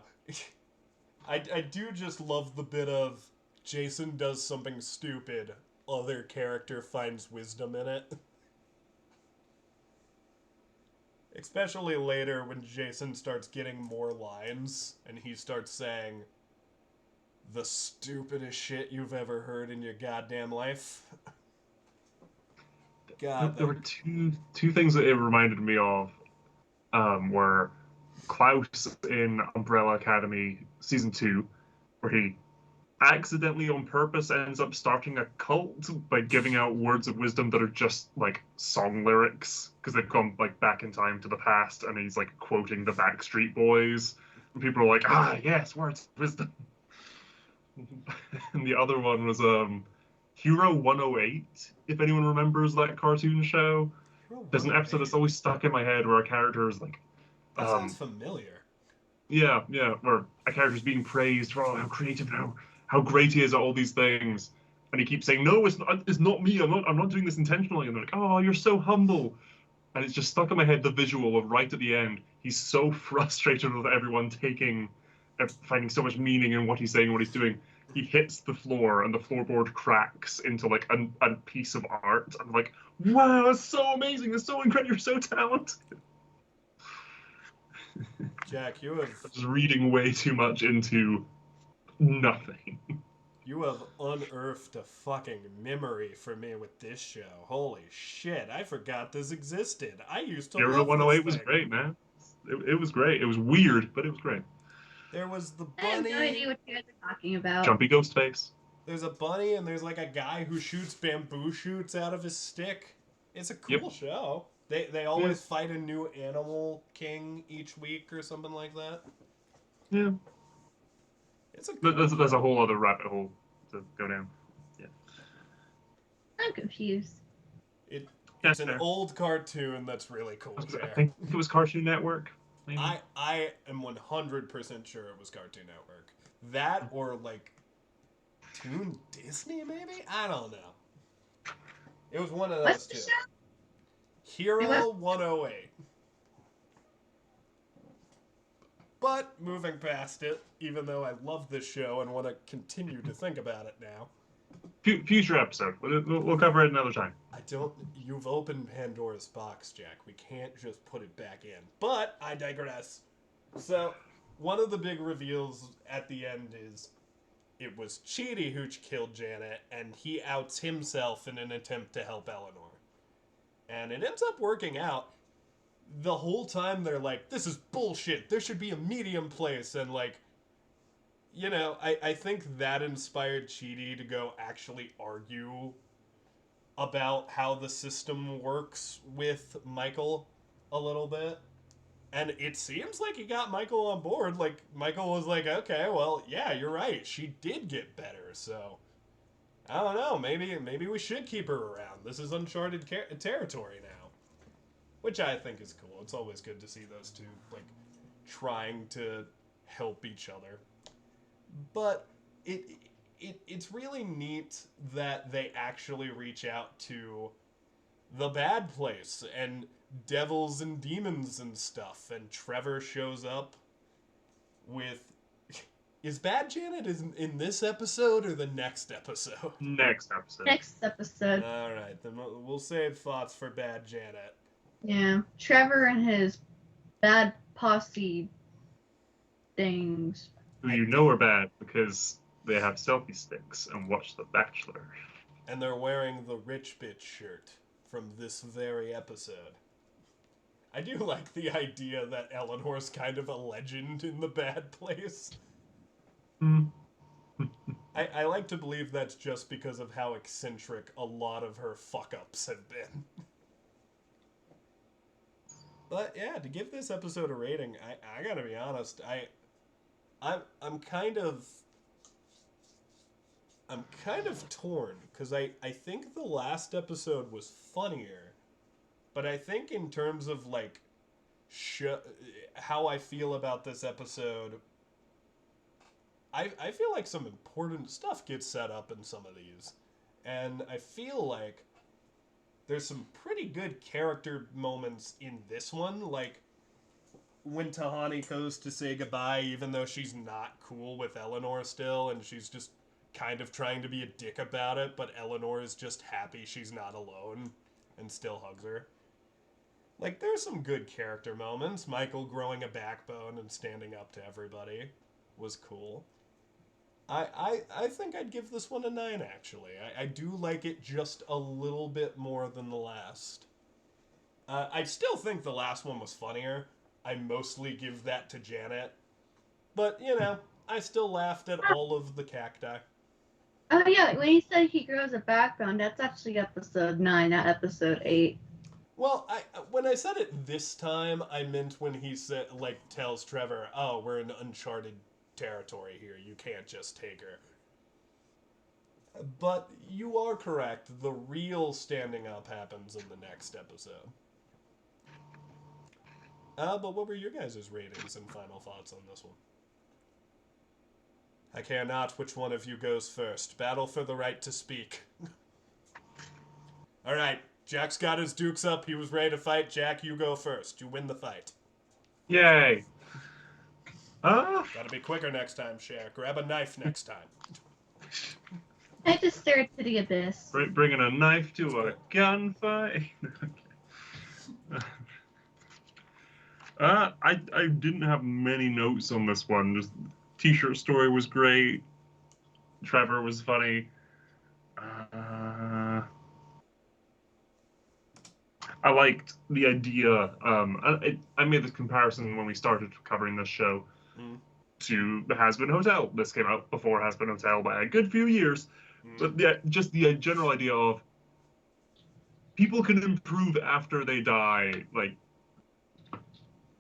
[SPEAKER 1] I do just love the bit of Jason does something stupid, other character finds wisdom in it. Especially later when Jason starts getting more lines and he starts saying the stupidest shit you've ever heard in your goddamn life. God,
[SPEAKER 2] There were two things that it reminded me of, were Klaus in Umbrella Academy season 2, where he accidentally on purpose ends up starting a cult by giving out words of wisdom that are just like song lyrics because they've gone like back in time to the past, and he's like quoting the Backstreet Boys, and people are like, ah yes, words of wisdom. And the other one was Hero 108, if anyone remembers that cartoon show. There's an episode that's always stuck in my head where a character is like,
[SPEAKER 1] that sounds familiar.
[SPEAKER 2] yeah, where a character's being praised for how creative and how great he is at all these things, and he keeps saying, "No, it's not me. I'm not doing this intentionally." And they're like, "Oh, you're so humble," and it's just stuck in my head the visual of right at the end. He's so frustrated with everyone finding so much meaning in what he's saying and what he's doing. He hits the floor and the floorboard cracks into like a piece of art. I'm like, wow, that's so amazing. That's so incredible. You're so talented.
[SPEAKER 1] Jack, you have
[SPEAKER 2] I'm just reading way too much into nothing.
[SPEAKER 1] You have unearthed a fucking memory for me with this show. Holy shit, I forgot this existed. I used to
[SPEAKER 2] Hero
[SPEAKER 1] love
[SPEAKER 2] 108
[SPEAKER 1] this
[SPEAKER 2] was
[SPEAKER 1] thing.
[SPEAKER 2] great, man. It was great. It was weird, but it was great.
[SPEAKER 1] There was the
[SPEAKER 3] I have
[SPEAKER 1] bunny.
[SPEAKER 3] no idea what you guys are talking about.
[SPEAKER 2] Jumpy ghost face.
[SPEAKER 1] There's a bunny and there's like a guy who shoots bamboo shoots out of his stick. It's a cool show. They always fight a new animal king each week or something like that.
[SPEAKER 2] Yeah.
[SPEAKER 1] It's a cool
[SPEAKER 2] There's a whole other rabbit hole to go down. Yeah.
[SPEAKER 3] I'm confused.
[SPEAKER 1] It's an old cartoon that's really cool,
[SPEAKER 2] I
[SPEAKER 1] Jack.
[SPEAKER 2] think it was Cartoon Network. Maybe.
[SPEAKER 1] I am 100% sure it was Cartoon Network. That or like Toon Disney, maybe? I don't know. It was one of
[SPEAKER 3] What's
[SPEAKER 1] those
[SPEAKER 3] the
[SPEAKER 1] two.
[SPEAKER 3] show?
[SPEAKER 1] Hero 108. But moving past it, even though I love this show and want to continue to think about it now,
[SPEAKER 2] Future episode. We'll cover it another time.
[SPEAKER 1] I don't. You've opened Pandora's box, Jack. We can't just put it back in. But I digress. So, one of the big reveals at the end is it was Chidi who killed Janet, and he outs himself in an attempt to help Eleanor. And it ends up working out. The whole time they're like, this is bullshit. There should be a medium place. And, like, you know, I think that inspired Chidi to go actually argue about how the system works with Michael a little bit. And it seems like he got Michael on board. Like, Michael was like, okay, well, yeah, you're right. She did get better, so I don't know. Maybe we should keep her around. This is uncharted territory now, which I think is cool. It's always good to see those two like trying to help each other. But it's really neat that they actually reach out to the bad place and devils and demons and stuff. And Trevor shows up with. Is Bad Janet in this episode or the next episode?
[SPEAKER 2] Next episode.
[SPEAKER 3] Next episode.
[SPEAKER 1] All right, then we'll save thoughts for Bad Janet.
[SPEAKER 3] Yeah, Trevor and his bad posse things.
[SPEAKER 2] Who you know are bad because they have selfie sticks and watch The Bachelor.
[SPEAKER 1] And they're wearing the rich bitch shirt from this very episode. I do like the idea that Eleanor's kind of a legend in the bad place. I like to believe that's just because of how eccentric a lot of her fuck-ups have been. But yeah, to give this episode a rating, I gotta be honest, I'm kind of torn, because I think the last episode was funnier, but I think in terms of like how I feel about this episode, I feel like some important stuff gets set up in some of these. And I feel like there's some pretty good character moments in this one. Like, when Tahani goes to say goodbye, even though she's not cool with Eleanor still, and she's just kind of trying to be a dick about it, but Eleanor is just happy she's not alone and still hugs her. Like, there's some good character moments. Michael growing a backbone and standing up to everybody was cool. I think I'd give this one a 9, actually. I do like it just a little bit more than the last. I still think the last one was funnier. I mostly give that to Janet. But, you know, I still laughed at all of the cacti.
[SPEAKER 3] Oh yeah, when he said he grows a backbone, that's actually episode 9, not episode 8.
[SPEAKER 1] Well, when I said it this time, I meant when he said, like, tells Trevor, oh, we're in uncharted territory here. You can't just take her. But you are correct. The real standing up happens in the next episode. But what were your guys' ratings and final thoughts on this one? I care not which one of you goes first. Battle for the right to speak. Alright, Jack's got his dukes up. He was ready to fight. Jack, you go first. You win the fight.
[SPEAKER 2] Yay!
[SPEAKER 1] Gotta be quicker next time, Cher. Grab a knife next time.
[SPEAKER 3] I just stared to the abyss.
[SPEAKER 2] Bringing a knife to a gunfight. I didn't have many notes on this one. Just T-shirt story was great. Trevor was funny. I liked the idea. I made this comparison when we started covering this show to the Has-Been Hotel. This came out before Has-Been Hotel by a good few years. But just the general idea of people can improve after they die, like,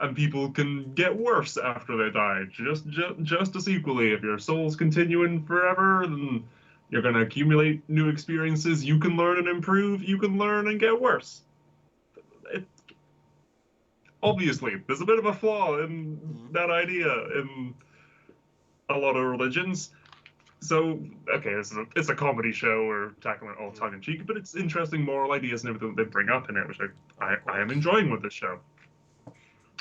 [SPEAKER 2] and people can get worse after they die, just as equally. If your soul's continuing forever, then you're gonna accumulate new experiences. You can learn and improve. You can learn and get worse. It, obviously, there's a bit of a flaw in that idea in a lot of religions. So, okay, it's a comedy show. We're tackling it all tongue in cheek, but it's interesting moral ideas and everything they bring up in it, which I am enjoying with this show.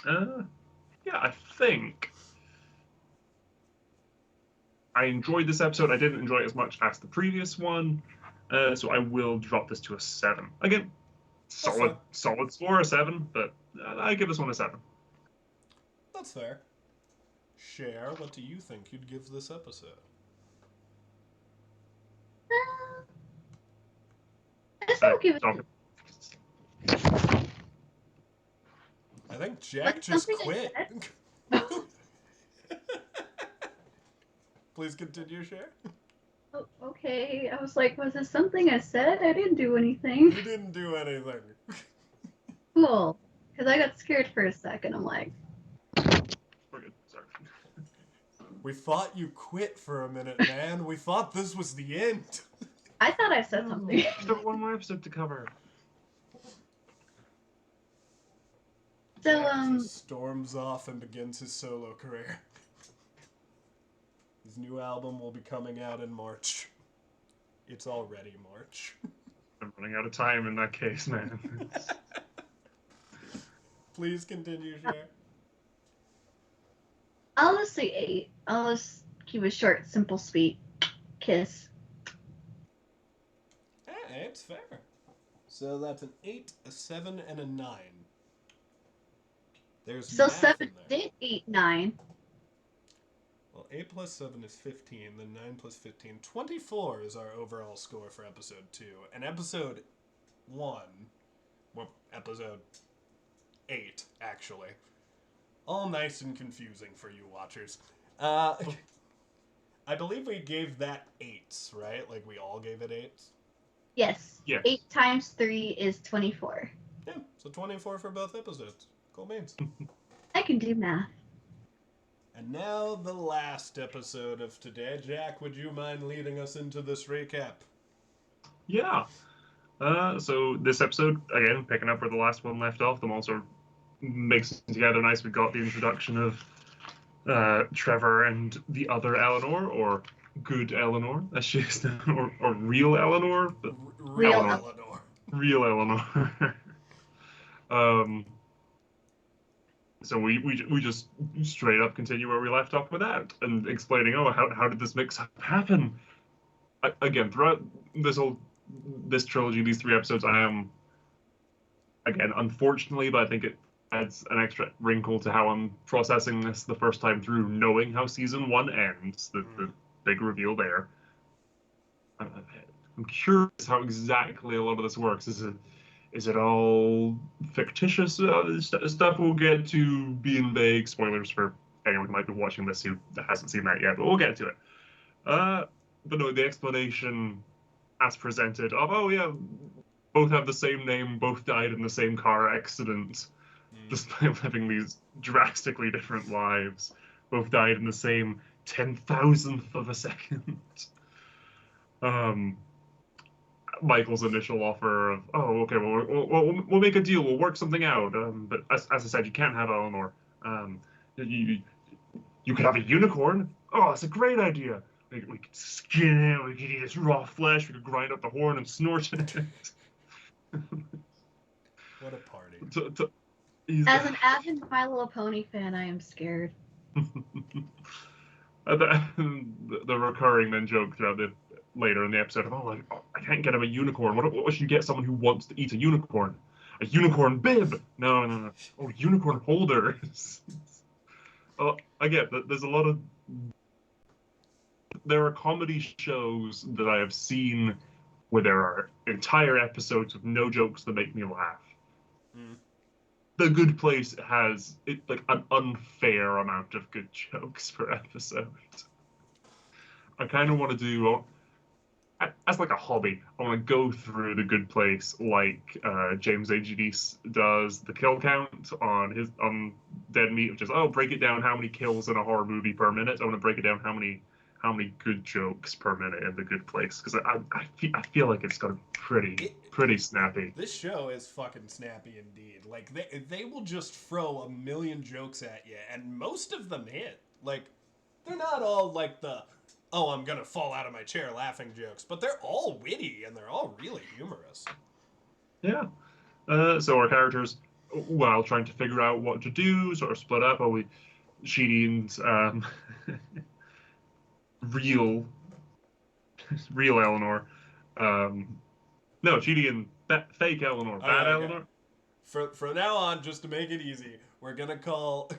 [SPEAKER 2] Yeah, I think I enjoyed this episode. I didn't enjoy it as much as the previous one, so I will drop this to a 7. Again, solid score, a 7, but I give this one a 7.
[SPEAKER 1] That's fair. Cher, what do you think you'd give this episode?
[SPEAKER 3] I still give it.
[SPEAKER 1] I think Jack just quit. Please continue, Cher.
[SPEAKER 3] Oh, okay. I was like, was this something I said? I didn't do anything.
[SPEAKER 1] You didn't do anything.
[SPEAKER 3] Cool. Because I got scared for a second. I'm like,
[SPEAKER 2] We're good. Sorry.
[SPEAKER 1] We thought you quit for a minute, man. We thought this was the end.
[SPEAKER 3] I thought I said something.
[SPEAKER 2] Still one more episode to cover.
[SPEAKER 3] So,
[SPEAKER 1] Jack just storms off and begins his solo career. His new album will be coming out in March. It's already March.
[SPEAKER 2] I'm running out of time in that case, man.
[SPEAKER 1] Please continue, Cher.
[SPEAKER 3] I'll just say 8. I'll just keep it short, simple, sweet. Kiss.
[SPEAKER 1] It's fair. So that's an 8, a 7, and a 9. There's
[SPEAKER 3] So
[SPEAKER 1] math
[SPEAKER 3] 7
[SPEAKER 1] in there.
[SPEAKER 3] did 8, 9.
[SPEAKER 1] Well, 8 plus 7 is 15, then 9 plus 15. 24 is our overall score for episode 2. And episode 1, well, episode 8, actually. All nice and confusing for you watchers. I believe we gave that 8s, right? Like, we all gave it 8s?
[SPEAKER 3] Yes.
[SPEAKER 2] Yeah.
[SPEAKER 3] 8 times 3 is 24.
[SPEAKER 1] Yeah, so 24 for both episodes. Cool beans.
[SPEAKER 3] I can do math.
[SPEAKER 1] And now the last episode of today. Jack, would you mind leading us into this recap?
[SPEAKER 2] Yeah. So this episode, again, picking up where the last one left off, them all sort of mixing together nice. We got the introduction of Trevor and the other Eleanor, or good Eleanor, as she is now, or real Eleanor. But
[SPEAKER 3] Real
[SPEAKER 1] Eleanor.
[SPEAKER 2] Real Eleanor. So we just straight up continue where we left off with that, and explaining, how did this mix-up happen? Again, throughout this trilogy, these 3 episodes, I am, again, unfortunately, but I think it adds an extra wrinkle to how I'm processing this the first time through, knowing how season 1 ends, the big reveal there. I'm curious how exactly a lot of this works. Is it all fictitious stuff we'll get to, being vague? Spoilers for anyone who might be watching this who hasn't seen that yet, but we'll get to it. But no, the explanation as presented of, both have the same name, both died in the same car accident, despite living these drastically different lives. Both died in the same 10,000th of a second. Michael's initial offer of, we'll make a deal, we'll work something out. But as I said, you can't have Eleanor. You could have a unicorn. Oh, that's a great idea. We could skin it, we could eat its raw flesh, we could grind up the horn and snort it.
[SPEAKER 1] What a party.
[SPEAKER 3] As an avid My Little Pony fan, I am scared.
[SPEAKER 2] The recurring then joke throughout later in the episode of, I can't get him a unicorn. What should you get someone who wants to eat a unicorn? A unicorn bib? No. Oh, unicorn holders. Again, there's a lot of... There are comedy shows that I have seen where there are entire episodes with no jokes that make me laugh. The Good Place has an unfair amount of good jokes per episode. I kind of want to do... as like a hobby, I want to go through the good place like James A. Giudice does the kill count on Dead Meat, which is break it down how many kills in a horror movie per minute. I want to break it down how many good jokes per minute in the good place because I feel like it's got pretty snappy.
[SPEAKER 1] This show is fucking snappy indeed. Like they will just throw a million jokes at you, and most of them hit. Like they're not all like the I'm gonna fall out of my chair laughing jokes, but they're all witty and they're all really humorous.
[SPEAKER 2] Yeah. So our characters, while trying to figure out what to do, sort of split up. Sheedy and real real Eleanor. No, Sheedy and fake Eleanor. Bad
[SPEAKER 1] Okay.
[SPEAKER 2] Eleanor.
[SPEAKER 1] From now on, just to make it easy, we're gonna call.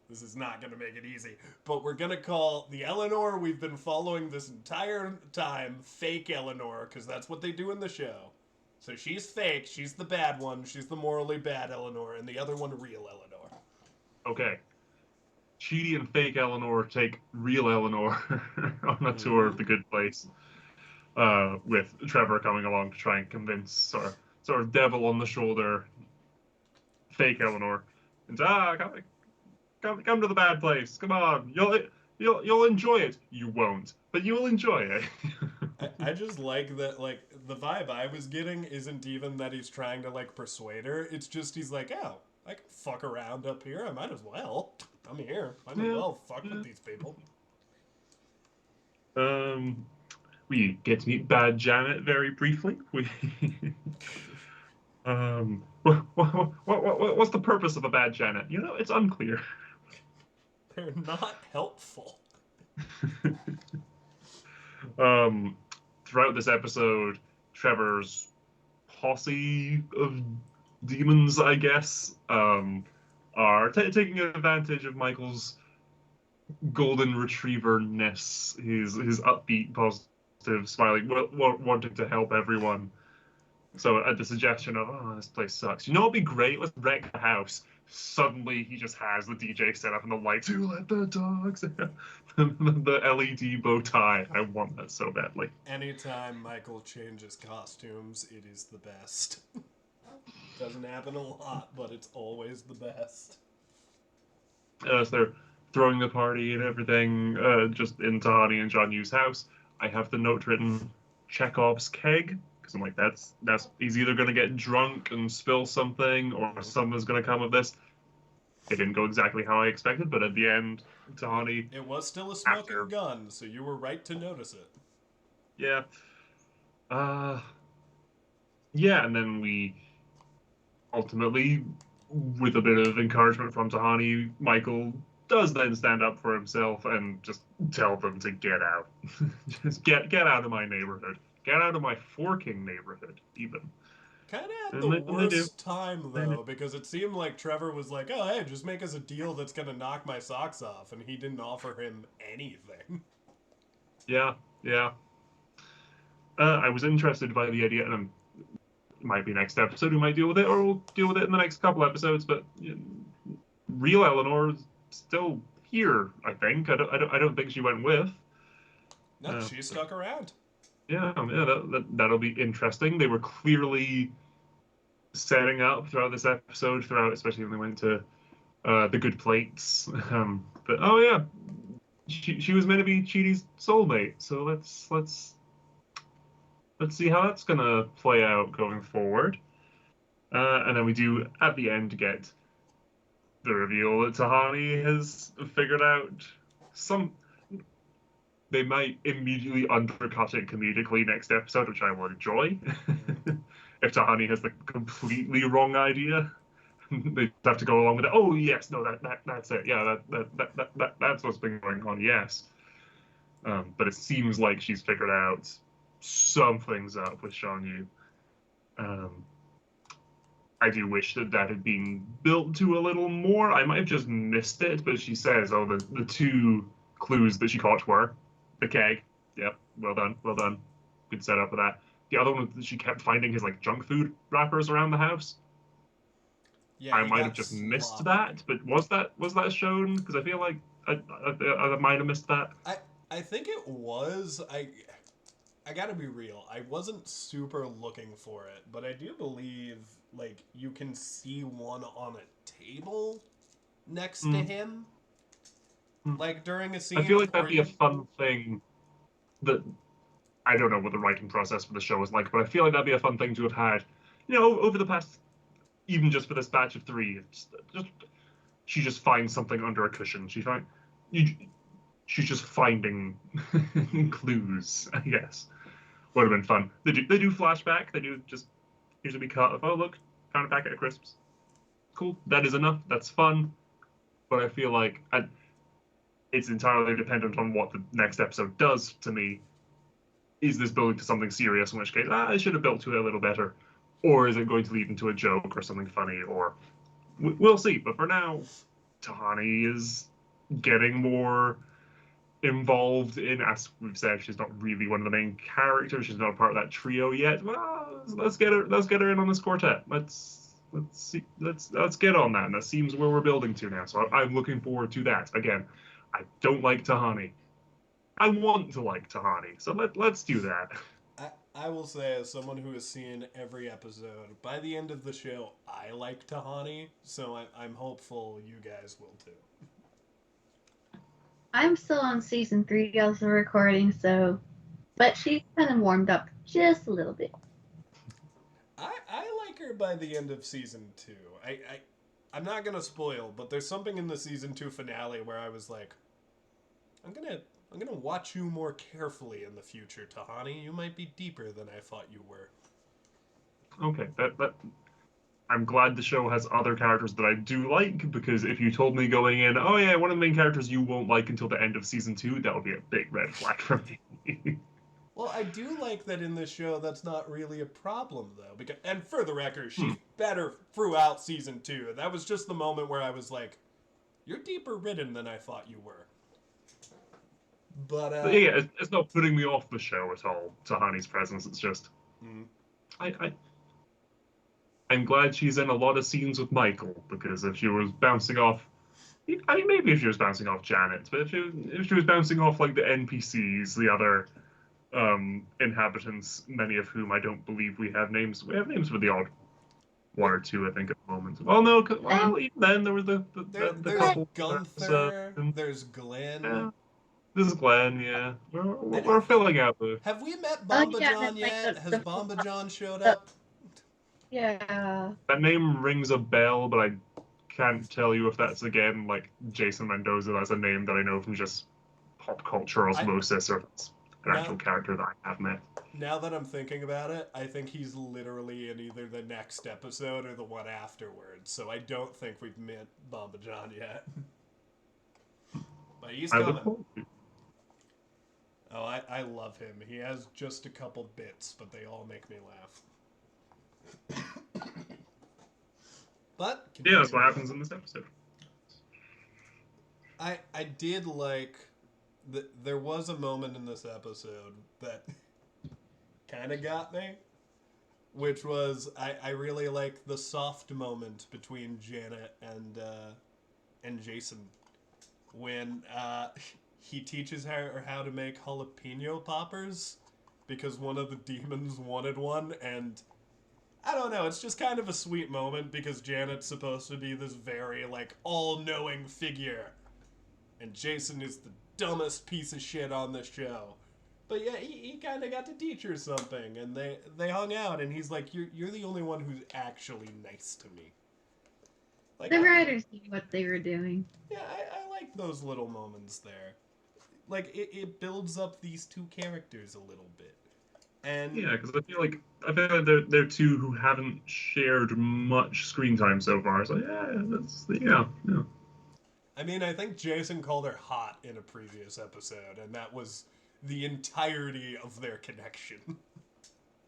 [SPEAKER 1] This is not gonna make it easy, but we're gonna call the Eleanor we've been following this entire time fake Eleanor, because that's what they do in the show. So she's fake. She's the bad one. She's the morally bad Eleanor, and the other one real Eleanor.
[SPEAKER 2] Okay. Sheedy and fake Eleanor take real Eleanor on a tour of the good place, with Trevor coming along to try and convince sort of devil on the shoulder fake Eleanor, and come to the bad place. Come on, you'll enjoy it. You won't, but you will enjoy it.
[SPEAKER 1] I just like that, like, the vibe I was getting isn't even that he's trying to, like, persuade her. It's just he's like, I can fuck around up here. I might as well. I'm here. Might as well fuck with these people.
[SPEAKER 2] We get to meet Bad Janet very briefly. What's the purpose of a Bad Janet? It's unclear.
[SPEAKER 1] They're not helpful.
[SPEAKER 2] Throughout this episode, Trevor's posse of demons, I guess, are taking advantage of Michael's golden retriever-ness, his upbeat, positive, smiling, wanting to help everyone. So at the suggestion of, this place sucks. You know what'd be great? Let's wreck the house. Suddenly he just has the DJ set up and the lights. Who let the dogs out? The LED bow tie. I want that so badly.
[SPEAKER 1] Anytime Michael changes costumes, it is the best. Doesn't happen a lot, but it's always the best.
[SPEAKER 2] As they're throwing the party and everything, just in Tahani and John Yu's house, I have the note written Chekhov's keg. Because I'm like, that's he's either going to get drunk and spill something or something's going to come of this. It didn't go exactly how I expected, but at the end, Tahani...
[SPEAKER 1] It was still a smoking gun, so you were right to notice it.
[SPEAKER 2] Yeah. Yeah, and then we ultimately, with a bit of encouragement from Tahani, Michael does then stand up for himself and just tell them to get out. Just get out of my neighborhood. Get out of my forking neighborhood, even.
[SPEAKER 1] Kind of had the worst time, though, because it seemed like Trevor was like, oh, hey, just make us a deal that's going to knock my socks off, and he didn't offer him anything.
[SPEAKER 2] Yeah. I was interested by the idea, and it might be next episode we might deal with it, or we'll deal with it in the next couple episodes, but real Eleanor is still here, I think. I don't think she went with.
[SPEAKER 1] No, she stuck around.
[SPEAKER 2] Yeah, that'll be interesting. They were clearly setting up throughout this episode, especially when they went to the good plates. But she was meant to be Cheaty's soulmate. So let's see how that's gonna play out going forward. And then we do at the end get the reveal that Tahani has figured out some. They might immediately undercut it comedically next episode, which I will enjoy. If Tahani has the completely wrong idea, they have to go along with it. Oh yes, no, that's it. Yeah, that's what's been going on. Yes, but it seems like she's figured out something's up with Sean Yu. I do wish that had been built to a little more. I might have just missed it, but she says, the two clues that she caught were the keg. Yep, well done. Good setup for that. The other one that she kept finding his junk food wrappers around the house. Yeah, I might have just missed that, but was that shown? Because I feel like I might have missed that.
[SPEAKER 1] I think it was. I I gotta be real. I wasn't super looking for it, but I do believe like you can see one on a table next to
[SPEAKER 2] Mm.
[SPEAKER 1] him,
[SPEAKER 2] Mm.
[SPEAKER 1] like during a
[SPEAKER 2] I feel
[SPEAKER 1] scene,
[SPEAKER 2] like that'd
[SPEAKER 1] or
[SPEAKER 2] be a
[SPEAKER 1] even
[SPEAKER 2] fun thing that I don't know what the writing process for the show is like, but I feel like that'd be a fun thing to have had, over the past, even just for this batch of three. Just she just finds something under a cushion. You, she's just finding clues. I guess would have been fun. They do flashback. They do just here's a wee cut of, oh look, found a packet of crisps. Cool. That is enough. That's fun. But I feel like it's entirely dependent on what the next episode does to me. Is this building to something serious? In which case, I should have built to it a little better. Or is it going to lead into a joke or something funny? Or we'll see. But for now, Tahani is getting more involved in, as we've said, she's not really one of the main characters. She's not part of that trio yet. Well, let's get her. Let's get her in on this quartet. Let's see. Let's get on that. And that seems where we're building to now. So I'm looking forward to that. Again, I don't like Tahani. I want to like Tahani. So let's do that.
[SPEAKER 1] I will say, as someone who has seen every episode, by the end of the show, I like Tahani, so I'm hopeful you guys will too.
[SPEAKER 3] I'm still on season 3 of the recording, so, but she kind of warmed up just a little bit.
[SPEAKER 1] I like her by the end of season 2. I'm not gonna spoil, but there's something in the season 2 finale where I was like, I'm gonna watch you more carefully in the future, Tahani. You might be deeper than I thought you were.
[SPEAKER 2] Okay, that I'm glad the show has other characters that I do like, because if you told me going in, oh yeah, one of the main characters you won't like until the end of season 2, that would be a big red flag for me.
[SPEAKER 1] Well, I do like that in this show that's not really a problem, though. Because, and for the record, she's better throughout season 2. That was just the moment where I was like, you're deeper written than I thought you were. But,
[SPEAKER 2] But yeah, it's not putting me off the show at all, Tahani's presence. It's just, I I'm glad she's in a lot of scenes with Michael, because if she was bouncing off, I mean, maybe if she was bouncing off Janet, but if she was bouncing off like the NPCs, the other inhabitants, many of whom I don't believe we have names. We have names for the odd one or two, I think, at the moment. Well, no, well, even then there was the
[SPEAKER 1] there's
[SPEAKER 2] couple.
[SPEAKER 1] Gunther, there's Glenn.
[SPEAKER 2] Yeah, this is Glenn. Yeah, we're
[SPEAKER 1] think,
[SPEAKER 2] filling out the.
[SPEAKER 1] have we met
[SPEAKER 3] Oh
[SPEAKER 1] Bomba
[SPEAKER 3] yeah,
[SPEAKER 1] John
[SPEAKER 3] that's like
[SPEAKER 1] yet? Has Bomba John showed
[SPEAKER 3] the
[SPEAKER 1] up?
[SPEAKER 3] yeah.
[SPEAKER 2] That name rings a bell, but I can't tell you if that's again like Jason Mendoza. That's a name that I know from just pop culture osmosis, or if it's an actual character that I have met.
[SPEAKER 1] Now that I'm thinking about it, I think he's literally in either the next episode or the one afterwards. So I don't think we've met Bomba John yet. But he's coming. Oh, I love him. He has just a couple bits, but they all make me laugh. But
[SPEAKER 2] yeah, that's what happens in this episode.
[SPEAKER 1] I did like there was a moment in this episode that kind of got me, which was I really like the soft moment between Janet and Jason when he teaches her how to make jalapeno poppers because one of the demons wanted one. And I don't know, it's just kind of a sweet moment because Janet's supposed to be this very like all-knowing figure and Jason is the dumbest piece of shit on the show. But yeah, he kind of got to teach her something, and they hung out, and he's like, you're the only one who's actually nice to me. Like,
[SPEAKER 3] The writers knew what they were doing.
[SPEAKER 1] Yeah, I like those little moments there. Like, it builds up these two characters a little bit. And
[SPEAKER 2] yeah, because I feel like they're two who haven't shared much screen time so far. So yeah.
[SPEAKER 1] I mean, I think Jason called her hot in a previous episode, and that was the entirety of their connection.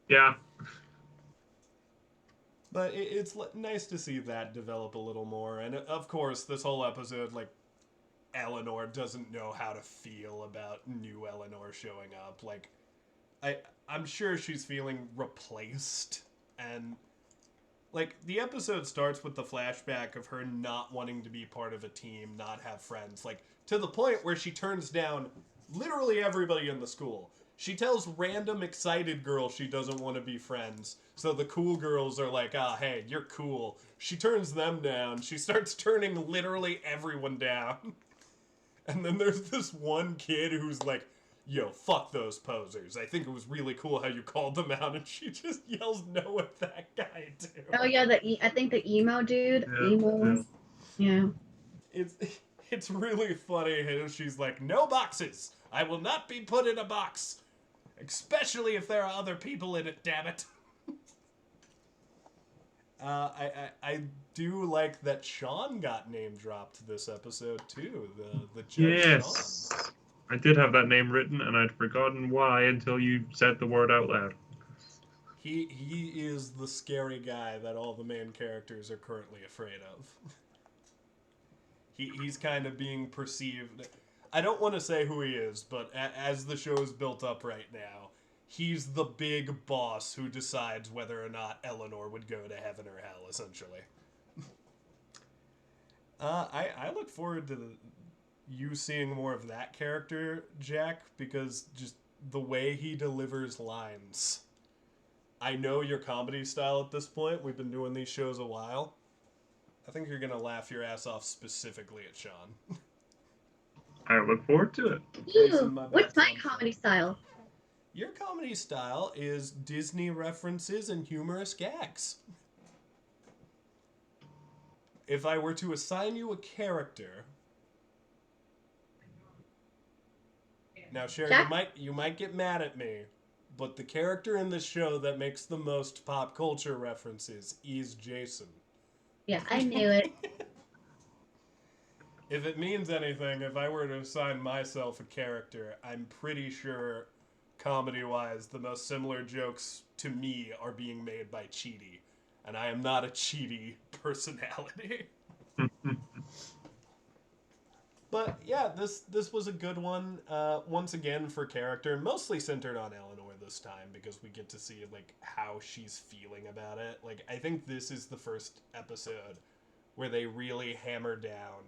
[SPEAKER 2] Yeah.
[SPEAKER 1] But it's nice to see that develop a little more. And of course, this whole episode, like, Eleanor doesn't know how to feel about new Eleanor showing up. Like, I'm sure she's feeling replaced. And, like, the episode starts with the flashback of her not wanting to be part of a team, not have friends. Like, to the point where she turns down literally everybody in the school. She tells random excited girls she doesn't want to be friends. So the cool girls are like, ah, hey, you're cool. She turns them down. She starts turning literally everyone down. And then there's this one kid who's like, yo, fuck those posers. I think it was really cool how you called them out. And she just yells no at that guy, too.
[SPEAKER 3] Oh yeah, I think the emo dude.
[SPEAKER 2] Yeah,
[SPEAKER 3] Emo. Yeah.
[SPEAKER 1] It's, it's really funny how she's like, no boxes. I will not be put in a box. Especially if there are other people in it, damn it. I do like that Sean got name dropped this episode too. The Judge
[SPEAKER 2] Yes.
[SPEAKER 1] Sean.
[SPEAKER 2] I did have that name written, and I'd forgotten why until you said the word out loud.
[SPEAKER 1] He is the scary guy that all the main characters are currently afraid of. He's kind of being perceived. I don't want to say who he is, but as the show is built up right now, he's the big boss who decides whether or not Eleanor would go to heaven or hell, essentially. I look forward to you seeing more of that character, Jack, because just the way he delivers lines. I know your comedy style at this point. We've been doing these shows a while. I think you're going to laugh your ass off specifically at Sean.
[SPEAKER 2] I look forward to it.
[SPEAKER 3] Ew, what's my comedy style?
[SPEAKER 1] Your comedy style is Disney references and humorous gags. If I were to assign you a character... Now, Sherry,
[SPEAKER 3] Jack?
[SPEAKER 1] you might get mad at me, but the character in this show that makes the most pop culture references is Jason.
[SPEAKER 3] Yeah, I knew it.
[SPEAKER 1] If it means anything, if I were to assign myself a character, I'm pretty sure, comedy-wise, the most similar jokes to me are being made by Cheaty. And I am not a Cheaty personality. But yeah, this was a good one. Once again, for character, mostly centered on Eleanor this time because we get to see like how she's feeling about it. Like I think this is the first episode where they really hammer down.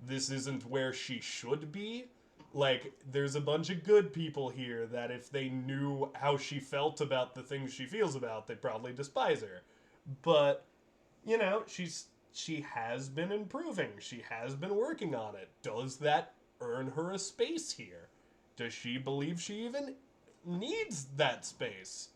[SPEAKER 1] This isn't where she should be. Like there's a bunch of good people here that if they knew how she felt about the things she feels about, they'd probably despise her. But you know, she has been improving. She has been working on it. Does that earn her a space here? Does she believe she even needs that space?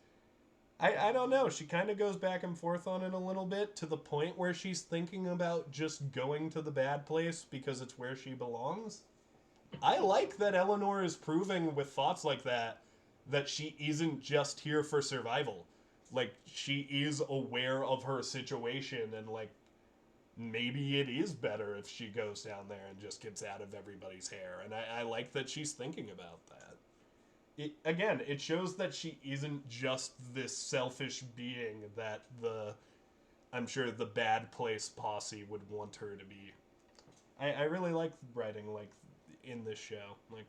[SPEAKER 1] I don't know. She kind of goes back and forth on it a little bit to the point where she's thinking about just going to the bad place because it's where she belongs. I like that Eleanor is proving with thoughts like that she isn't just here for survival. Like, she is aware of her situation and, like, maybe it is better if she goes down there and just gets out of everybody's hair. And I like that she's thinking about that. It shows that she isn't just this selfish being that I'm sure the bad place posse would want her to be. I really like writing, like, in this show. Like,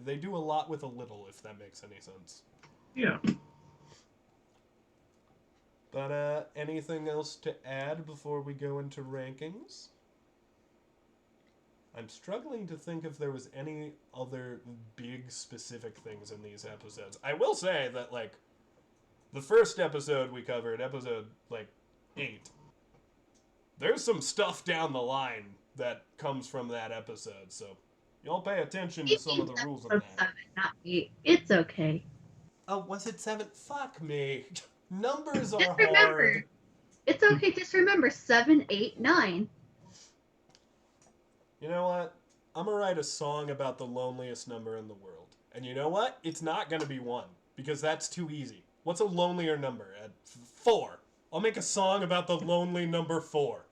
[SPEAKER 1] they do a lot with a little, if that makes any sense.
[SPEAKER 2] Yeah.
[SPEAKER 1] But, anything else to add before we go into rankings? I'm struggling to think if there was any other big specific things in these episodes. I will say that, like, the first episode we covered, episode, like, 8, there's some stuff down the line that comes from that episode, so y'all pay attention to some of the rules on that.
[SPEAKER 3] 7, not 8. It's okay.
[SPEAKER 1] Oh, was it 7? Fuck me. Numbers are
[SPEAKER 3] Just remember,
[SPEAKER 1] hard.
[SPEAKER 3] it's okay. Just remember 7, 8, 9.
[SPEAKER 1] You know what? I'm gonna write a song about the loneliest number in the world. And you know what? It's not gonna be 1, because that's too easy. What's a lonelier number? 4. I'll make a song about the lonely number 4.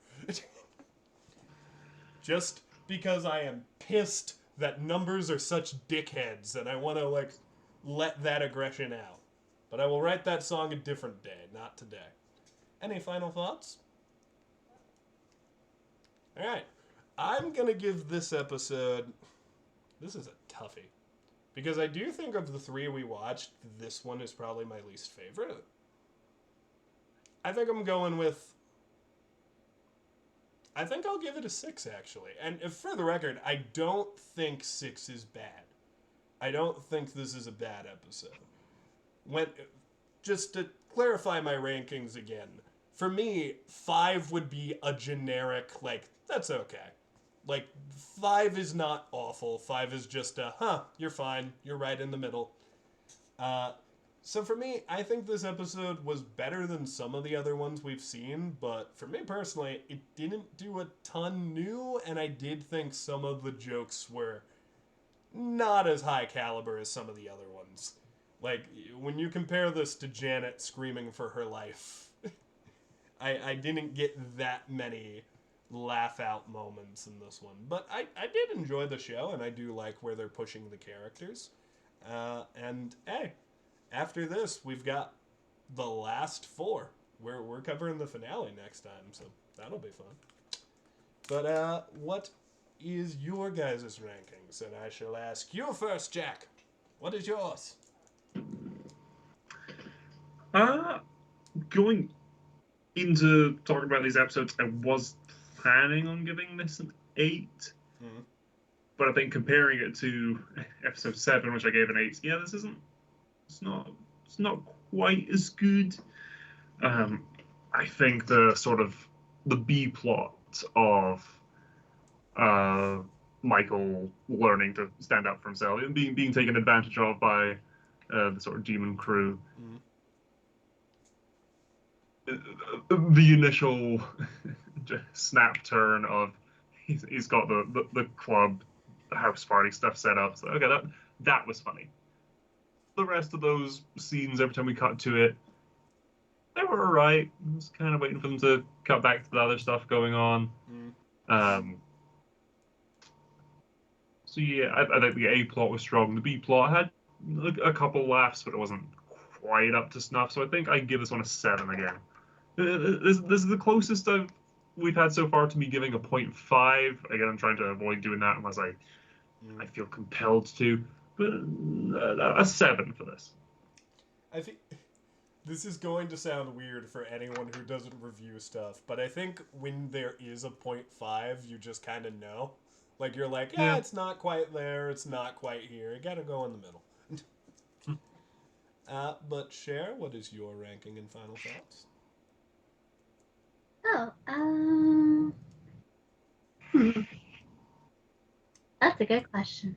[SPEAKER 1] Just because I am pissed that numbers are such dickheads, and I want to, like, let that aggression out. But I will write that song a different day, not today. Any final thoughts? Alright. I'm going to give this episode... This is a toughie. Because I do think of the 3 we watched, this one is probably my least favorite. I think I'm going with... I think I'll give it a 6, actually. And for the record, I don't think 6 is bad. I don't think this is a bad episode. When, just to clarify my rankings again, for me, 5 would be a generic, like, that's okay. Like, 5 is not awful. 5 is just you're fine. You're right in the middle. Uh, so for me, I think this episode was better than some of the other ones we've seen, but for me personally, it didn't do a ton new, and I did think some of the jokes were not as high caliber as some of the other ones. Like, when you compare this to Janet screaming for her life, I didn't get that many laugh out moments in this one. But I did enjoy the show, and I do like where they're pushing the characters. And hey, after this, we've got the last 4. We're covering the finale next time, so that'll be fun. But what is your guys' rankings? And I shall ask you first, Jack. What is yours?
[SPEAKER 2] Going into talking about these episodes, I was planning on giving this an 8.
[SPEAKER 1] Mm-hmm.
[SPEAKER 2] But I think comparing it to episode 7, which I gave an 8, yeah, it's not quite as good. I think the B plot of Michael learning to stand up for himself and being taken advantage of by the sort of demon crew.
[SPEAKER 1] Mm-hmm.
[SPEAKER 2] The initial snap turn of he's got the club house party stuff set up. So okay, that was funny. The rest of those scenes, every time we cut to it, they were alright. I was kind of waiting for them to cut back to the other stuff going on. So yeah, I think the A plot was strong. The B plot had a couple laughs, but it wasn't quite up to snuff. So I think I give this one a 7 again. This is the closest we've had so far to me giving a 0.5. Again, I'm trying to avoid doing that unless I feel compelled to. But a 7 for this.
[SPEAKER 1] I think this is going to sound weird for anyone who doesn't review stuff, but I think when there is a 0.5, you just kind of know. Like, you're like, yeah, it's not quite there, it's not quite here. You gotta go in the middle. But Cher, what is your ranking and final thoughts?
[SPEAKER 3] That's a good question.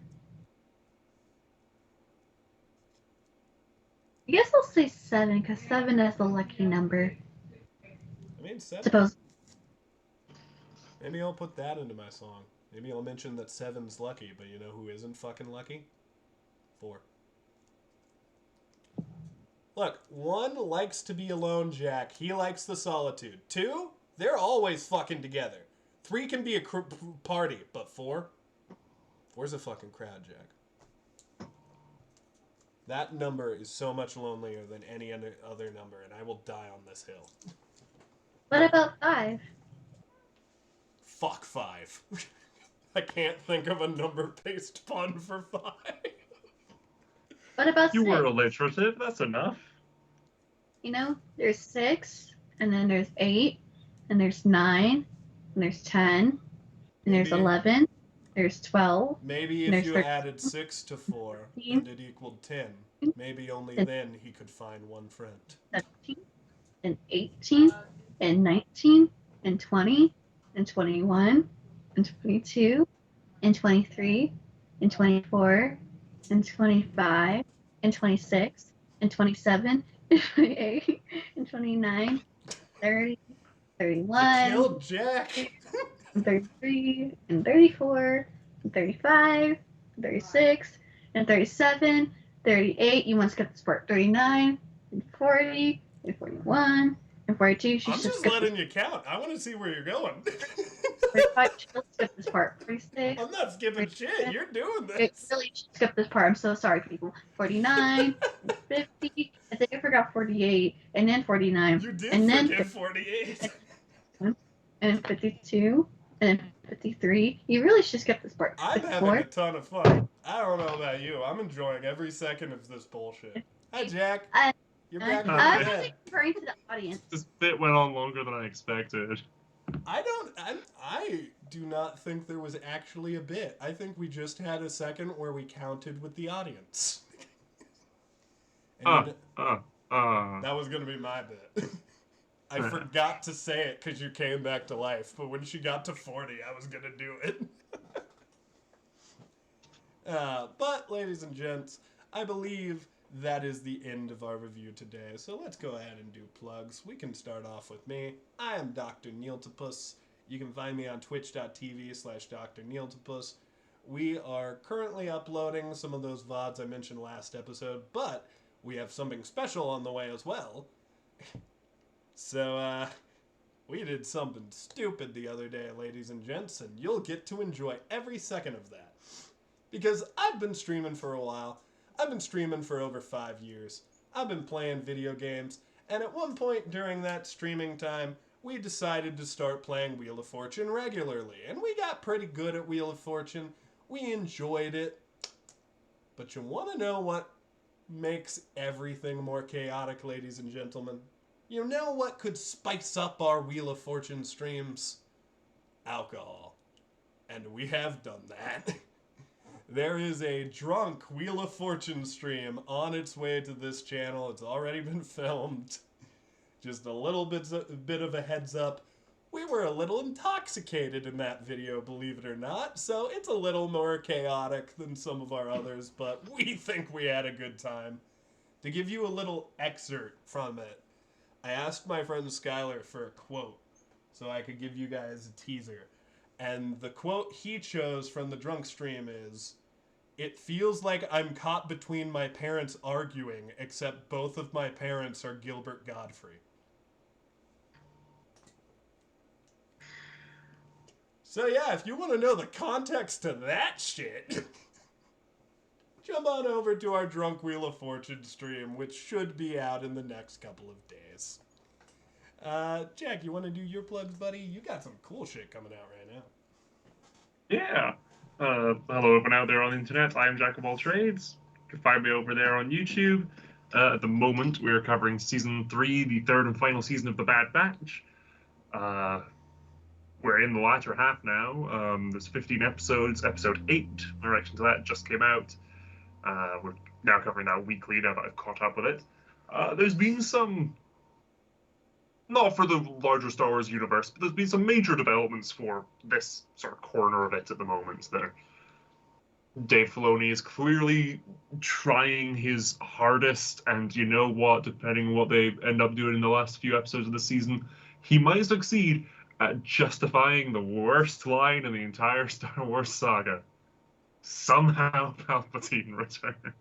[SPEAKER 3] I guess I'll say 7 because 7 is the lucky number.
[SPEAKER 1] I mean, 7.
[SPEAKER 3] Suppose.
[SPEAKER 1] Maybe I'll put that into my song. Maybe I'll mention that 7's lucky, but you know who isn't fucking lucky? 4. Look, 1 likes to be alone, Jack. He likes the solitude. 2, they're always fucking together. 3 can be a party, but 4? 4's a fucking crowd, Jack. That number is so much lonelier than any other number, and I will die on this hill.
[SPEAKER 3] What about 5?
[SPEAKER 1] Fuck 5. I can't think of a number-based pun for 5.
[SPEAKER 3] What about 6?
[SPEAKER 2] You were alliterative, that's enough.
[SPEAKER 3] You know, there's 6, and then there's 8, and there's 9, and there's 10, and there's 11, there's 12.
[SPEAKER 1] Maybe if you added 6 to 4 and it equaled 10, maybe only then he could find one friend.
[SPEAKER 3] 17, and 18, and 19, and 20, and 21, and 22, and 23, and 24, and 25, and 26, and 27, and 28, and 29, 30, 31,
[SPEAKER 1] You killed Jack.
[SPEAKER 3] and 33, and 34, and 35, and 36, and 37, 38, you want to skip this part, 39, and 40, and 41, and 42.
[SPEAKER 1] I'm just letting you count. I want to see where you're going.
[SPEAKER 3] 45, skip this part, 46.
[SPEAKER 1] I'm not skipping shit. You're doing this.
[SPEAKER 3] It really should skip this part. I'm so sorry, people. 49, 50. I think I forgot 48, and then 49.
[SPEAKER 1] You did
[SPEAKER 3] and
[SPEAKER 1] forget
[SPEAKER 3] then
[SPEAKER 1] 48.
[SPEAKER 3] And 52, and 53. You really should skip this part.
[SPEAKER 1] I'm
[SPEAKER 3] 54.
[SPEAKER 1] having a ton of fun. I don't know about you. I'm enjoying every second of this bullshit. Hi, Jack. You're back from
[SPEAKER 3] I was
[SPEAKER 1] bed.
[SPEAKER 3] really referring to the audience.
[SPEAKER 2] This bit went on longer than I expected.
[SPEAKER 1] I do not think there was actually a bit. I think we just had a second where we counted with the audience. And that was going to be my bit. I forgot to say it because you came back to life, but when she got to 40, I was going to do it. But, ladies and gents, I believe that is the end of our review today, so let's go ahead and do plugs. We can start off with me. I am Dr. Neiltopus. You can find me on twitch.tv/Dr. Neiltopus. We are currently uploading some of those VODs I mentioned last episode, but we have something special on the way as well. So, we did something stupid the other day, ladies and gents, and you'll get to enjoy every second of that. Because I've been streaming for a while. I've been streaming for over 5 years. I've been playing video games, and at one point during that streaming time, we decided to start playing Wheel of Fortune regularly, and we got pretty good at Wheel of Fortune. We enjoyed it. But you want to know what makes everything more chaotic, ladies and gentlemen? You know what could spice up our Wheel of Fortune streams? Alcohol. And we have done that. There is a drunk Wheel of Fortune stream on its way to this channel. It's already been filmed. Just a little bit of a heads up. We were a little intoxicated in that video, believe it or not, so it's a little more chaotic than some of our others, but we think we had a good time. To give you a little excerpt from it, I asked my friend Skylar for a quote so I could give you guys a teaser. And the quote he chose from the drunk stream is, "It feels like I'm caught between my parents arguing, except both of my parents are Gilbert Godfrey." So yeah, if you want to know the context to that shit, jump on over to our Drunk Wheel of Fortune stream, which should be out in the next couple of days. Jack, you want to do your plugs, buddy? You got some cool shit coming out right now.
[SPEAKER 2] Yeah. Hello, everyone out there on the internet. I am Jack of all trades. You can find me over there on YouTube. At the moment, we're covering season 3, the third and final season of The Bad Batch. We're in the latter half now. There's 15 episodes. Episode 8, my reaction to that, just came out. We're now covering that weekly now that I've caught up with it. There's been some, not for the larger Star Wars universe, but there's been some major developments for this sort of corner of it at the moment. There, Dave Filoni is clearly trying his hardest, and you know what, depending on what they end up doing in the last few episodes of the season, he might succeed at justifying the worst line in the entire Star Wars saga. Somehow Palpatine returned.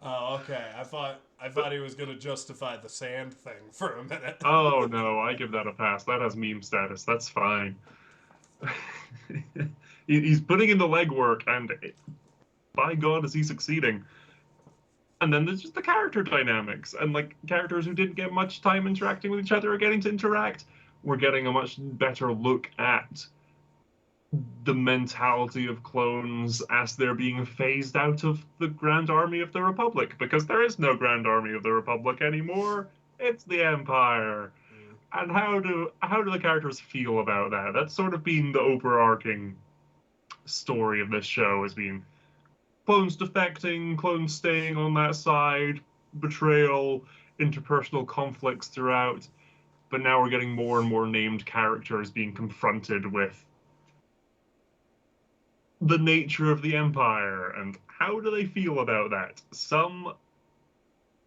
[SPEAKER 1] Oh, okay. I thought he was gonna justify the sand thing for a minute.
[SPEAKER 2] Oh no, I give that a pass. That has meme status. That's fine. He's putting in the legwork, and by God, is he succeeding. And then there's just the character dynamics, and like characters who didn't get much time interacting with each other are getting to interact. We're getting a much better look at the mentality of clones as they're being phased out of the Grand Army of the Republic, because there is no Grand Army of the Republic anymore. It's the Empire. And how do the characters feel about that? That's sort of been the overarching story of this show, has been clones defecting, clones staying on that side, betrayal, interpersonal conflicts throughout. But now we're getting more and more named characters being confronted with the nature of the Empire, and how do they feel about that? Some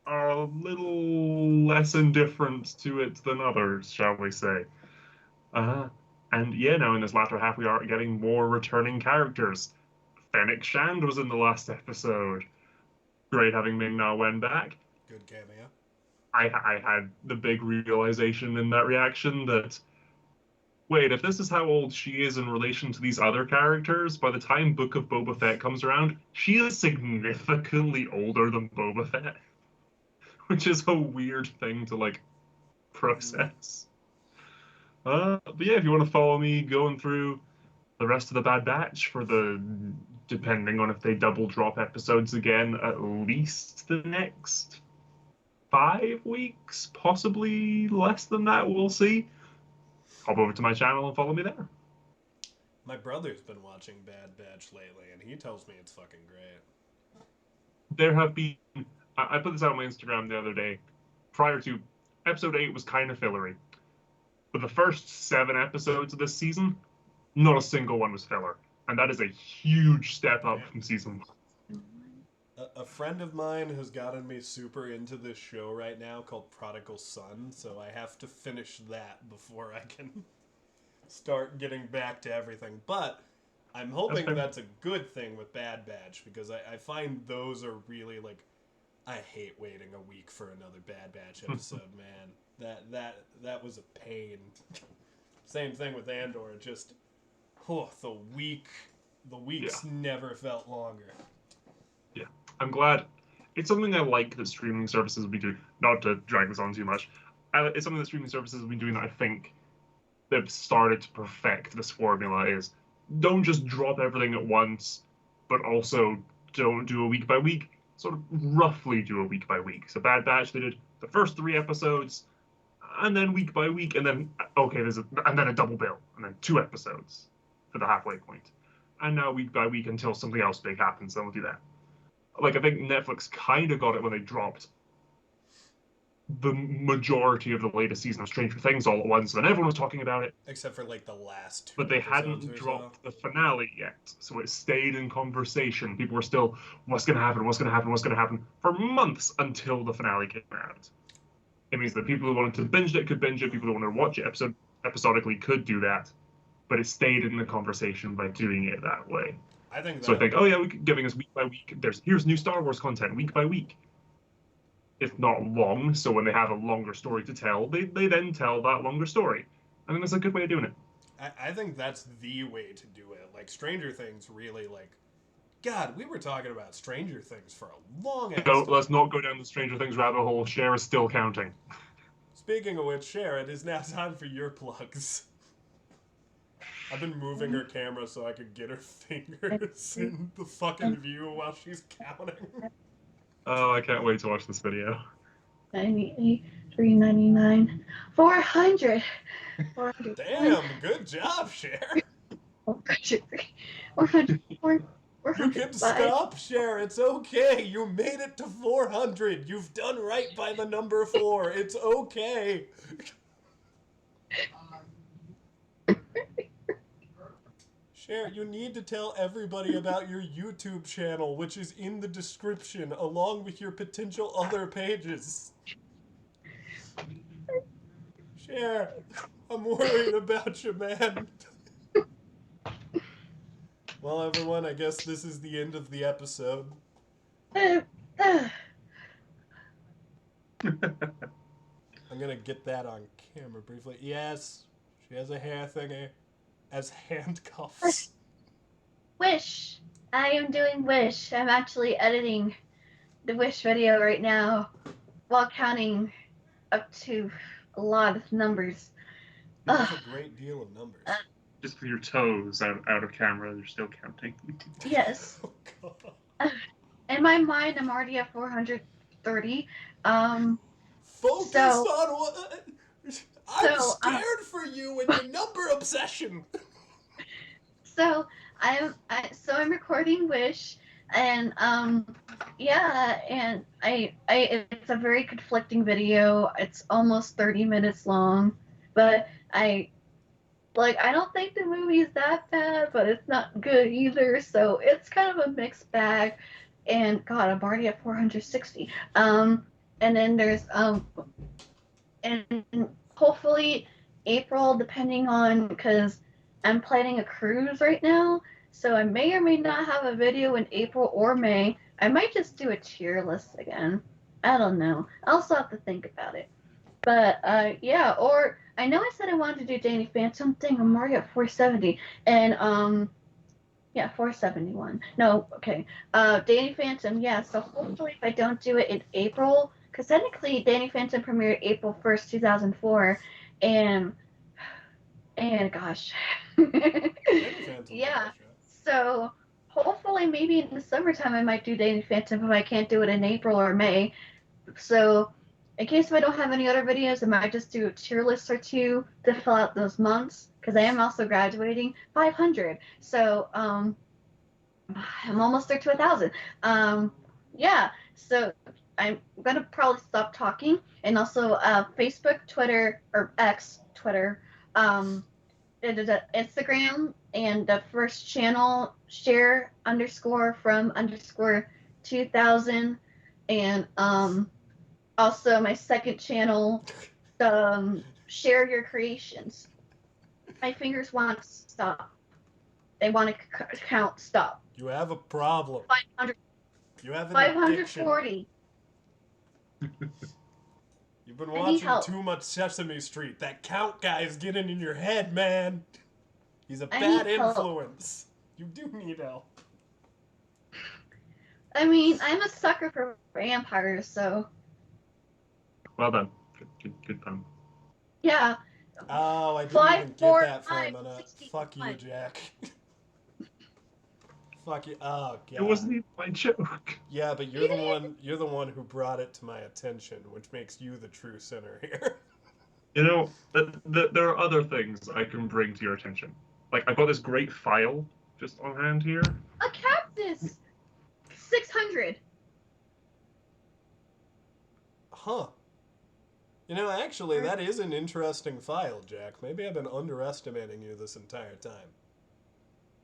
[SPEAKER 2] are a little less indifferent to it than others, shall we say. And yeah, now in this latter half we are getting more returning characters. Fennec Shand was in the last episode. Great having Ming-Na Wen back.
[SPEAKER 1] Good cameo.
[SPEAKER 2] I had the big realization in that reaction that, wait, if this is how old she is in relation to these other characters, by the time Book of Boba Fett comes around, she is significantly older than Boba Fett. Which is a weird thing to, like, process. But yeah, if you want to follow me going through the rest of the Bad Batch for the, depending on if they double drop episodes again, at least the next 5 weeks, possibly less than that, we'll see. Hop over to my channel and follow me there.
[SPEAKER 1] My brother's been watching Bad Batch lately, and he tells me it's fucking great.
[SPEAKER 2] There have been. I put this out on my Instagram the other day. Prior to episode 8 was kind of fillery, but the first 7 episodes of this season, not a single one was filler, and that is a huge step up from season 1.
[SPEAKER 1] A friend of mine has gotten me super into this show right now called Prodigal Son, so I have to finish that before I can start getting back to everything. But I'm hoping that's a good thing with Bad Batch, because I find those are really, like, I hate waiting a week for another Bad Batch episode, man. That was a pain. Same thing with Andor, just the weeks never felt longer.
[SPEAKER 2] Yeah, I'm glad. It's something I like that streaming services will be doing. Not to drag this on too much, it's something that streaming services have been doing that I think they've started to perfect this formula is don't just drop everything at once, but also don't do a week by week. Sort of roughly do a week by week. So Bad Batch, they did the first 3 episodes, and then week by week, and then and then a double bill, and then 2 episodes for the halfway point, and now week by week until something else big happens. Then we'll do that. Like, I think Netflix kind of got it when they dropped the majority of the latest season of Stranger Things all at once, and everyone was talking about it.
[SPEAKER 1] Except for, like, the last 2
[SPEAKER 2] but they hadn't dropped the finale yet, so it stayed in conversation. People were still, what's going to happen, what's going to happen, what's going to happen, for months until the finale came out. It means that people who wanted to binge it could binge it, people who wanted to watch it episodically could do that, but it stayed in the conversation by doing it that way.
[SPEAKER 1] I think
[SPEAKER 2] so I think, oh yeah, giving us week by week, here's new Star Wars content week by week. It's not long, so when they have a longer story to tell, they then tell that longer story. I think that's a good way of doing it.
[SPEAKER 1] I think that's the way to do it. Like, Stranger Things really, like... God, we were talking about Stranger Things for a long ass time.
[SPEAKER 2] Let's not go down the Stranger Things rabbit hole. Cher is still counting.
[SPEAKER 1] Speaking of which, Cher, it is now time for your plugs. I've been moving her camera so I could get her fingers in the fucking view while she's counting.
[SPEAKER 2] Oh, I can't wait to watch this video.
[SPEAKER 3] 98, 399, 400. 400.
[SPEAKER 1] Damn, good job, Cher.
[SPEAKER 3] 400.
[SPEAKER 1] You can stop, Cher. It's okay. You made it to 400. You've done right by the number 4. It's okay. Cher, you need to tell everybody about your YouTube channel, which is in the description, along with your potential other pages. Cher, I'm worried about you, man. Well, everyone, I guess this is the end of the episode. I'm gonna get that on camera briefly. Yes, she has a hair thingy as handcuffs.
[SPEAKER 3] Wish. I am doing Wish. I'm actually editing the Wish video right now while counting up to a lot of numbers.
[SPEAKER 1] That's a great deal of numbers.
[SPEAKER 2] Just for your toes out of camera, they're still counting.
[SPEAKER 3] Yes.
[SPEAKER 1] Oh, God.
[SPEAKER 3] In my mind, I'm already at 430.
[SPEAKER 1] Focus on what... I'm scared for you and your number obsession.
[SPEAKER 3] So I'm recording Wish, and yeah, and I it's a very conflicting video. It's almost 30 minutes long, but I don't think the movie is that bad, but it's not good either. So it's kind of a mixed bag. And God, I'm already at 460. And then there's and hopefully April, depending on, because I'm planning a cruise right now, so I may or may not have a video in April or May. I might just do a tier list again. I don't know. I also have to think about it. But yeah, or I know I said I wanted to do Danny Phantom thing. I'm already at 470, and yeah, 471. No, okay. Danny Phantom, yeah. So hopefully, if I don't do it in April, because technically Danny Phantom premiered April 1st, 2004, and gosh, yeah. So hopefully, maybe in the summertime, I might do Danny Phantom if I can't do it in April or May. So in case if I don't have any other videos, I might just do a tier list or two to fill out those months, because I am also graduating 500. So, I'm almost there to 1,000. Yeah, so I'm gonna probably stop talking, and also Facebook, Twitter, or X, Twitter, Instagram, and the first channel share underscore from underscore 2000, and also my second channel, share your creations. My fingers want to stop. They want to count stop.
[SPEAKER 1] You have a problem.
[SPEAKER 3] 500,
[SPEAKER 1] You have an addiction.
[SPEAKER 3] 540.
[SPEAKER 1] You've been
[SPEAKER 3] I need
[SPEAKER 1] watching
[SPEAKER 3] help.
[SPEAKER 1] too much Sesame Street. That count guy is getting in your head, man. He's a
[SPEAKER 3] I
[SPEAKER 1] bad
[SPEAKER 3] need help.
[SPEAKER 1] influence. You do need help.
[SPEAKER 3] I mean, I'm a sucker for vampires, so
[SPEAKER 2] Well done. Good pun.
[SPEAKER 3] yeah.
[SPEAKER 1] Oh, I didn't
[SPEAKER 3] 5,
[SPEAKER 1] even
[SPEAKER 3] 4,
[SPEAKER 1] get that for a
[SPEAKER 3] 5,
[SPEAKER 1] minute.
[SPEAKER 3] 60,
[SPEAKER 1] Fuck you,
[SPEAKER 3] 5.
[SPEAKER 1] Jack. Fuck you. Oh
[SPEAKER 2] It
[SPEAKER 1] god.
[SPEAKER 2] wasn't even my joke.
[SPEAKER 1] Yeah, but you're the one. You're the one who brought it to my attention, which makes you the true sinner here.
[SPEAKER 2] You know, there are other things I can bring to your attention. Like, I've got this great file just on hand here.
[SPEAKER 3] A cactus. 600.
[SPEAKER 1] Huh. You know, actually, that is an interesting file, Jack. Maybe I've been underestimating you this entire time.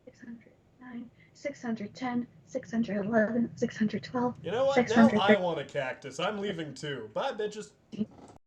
[SPEAKER 3] 609, 610, 611, 612.
[SPEAKER 1] You know what? Now I want a cactus. I'm leaving too. Bye, bitches.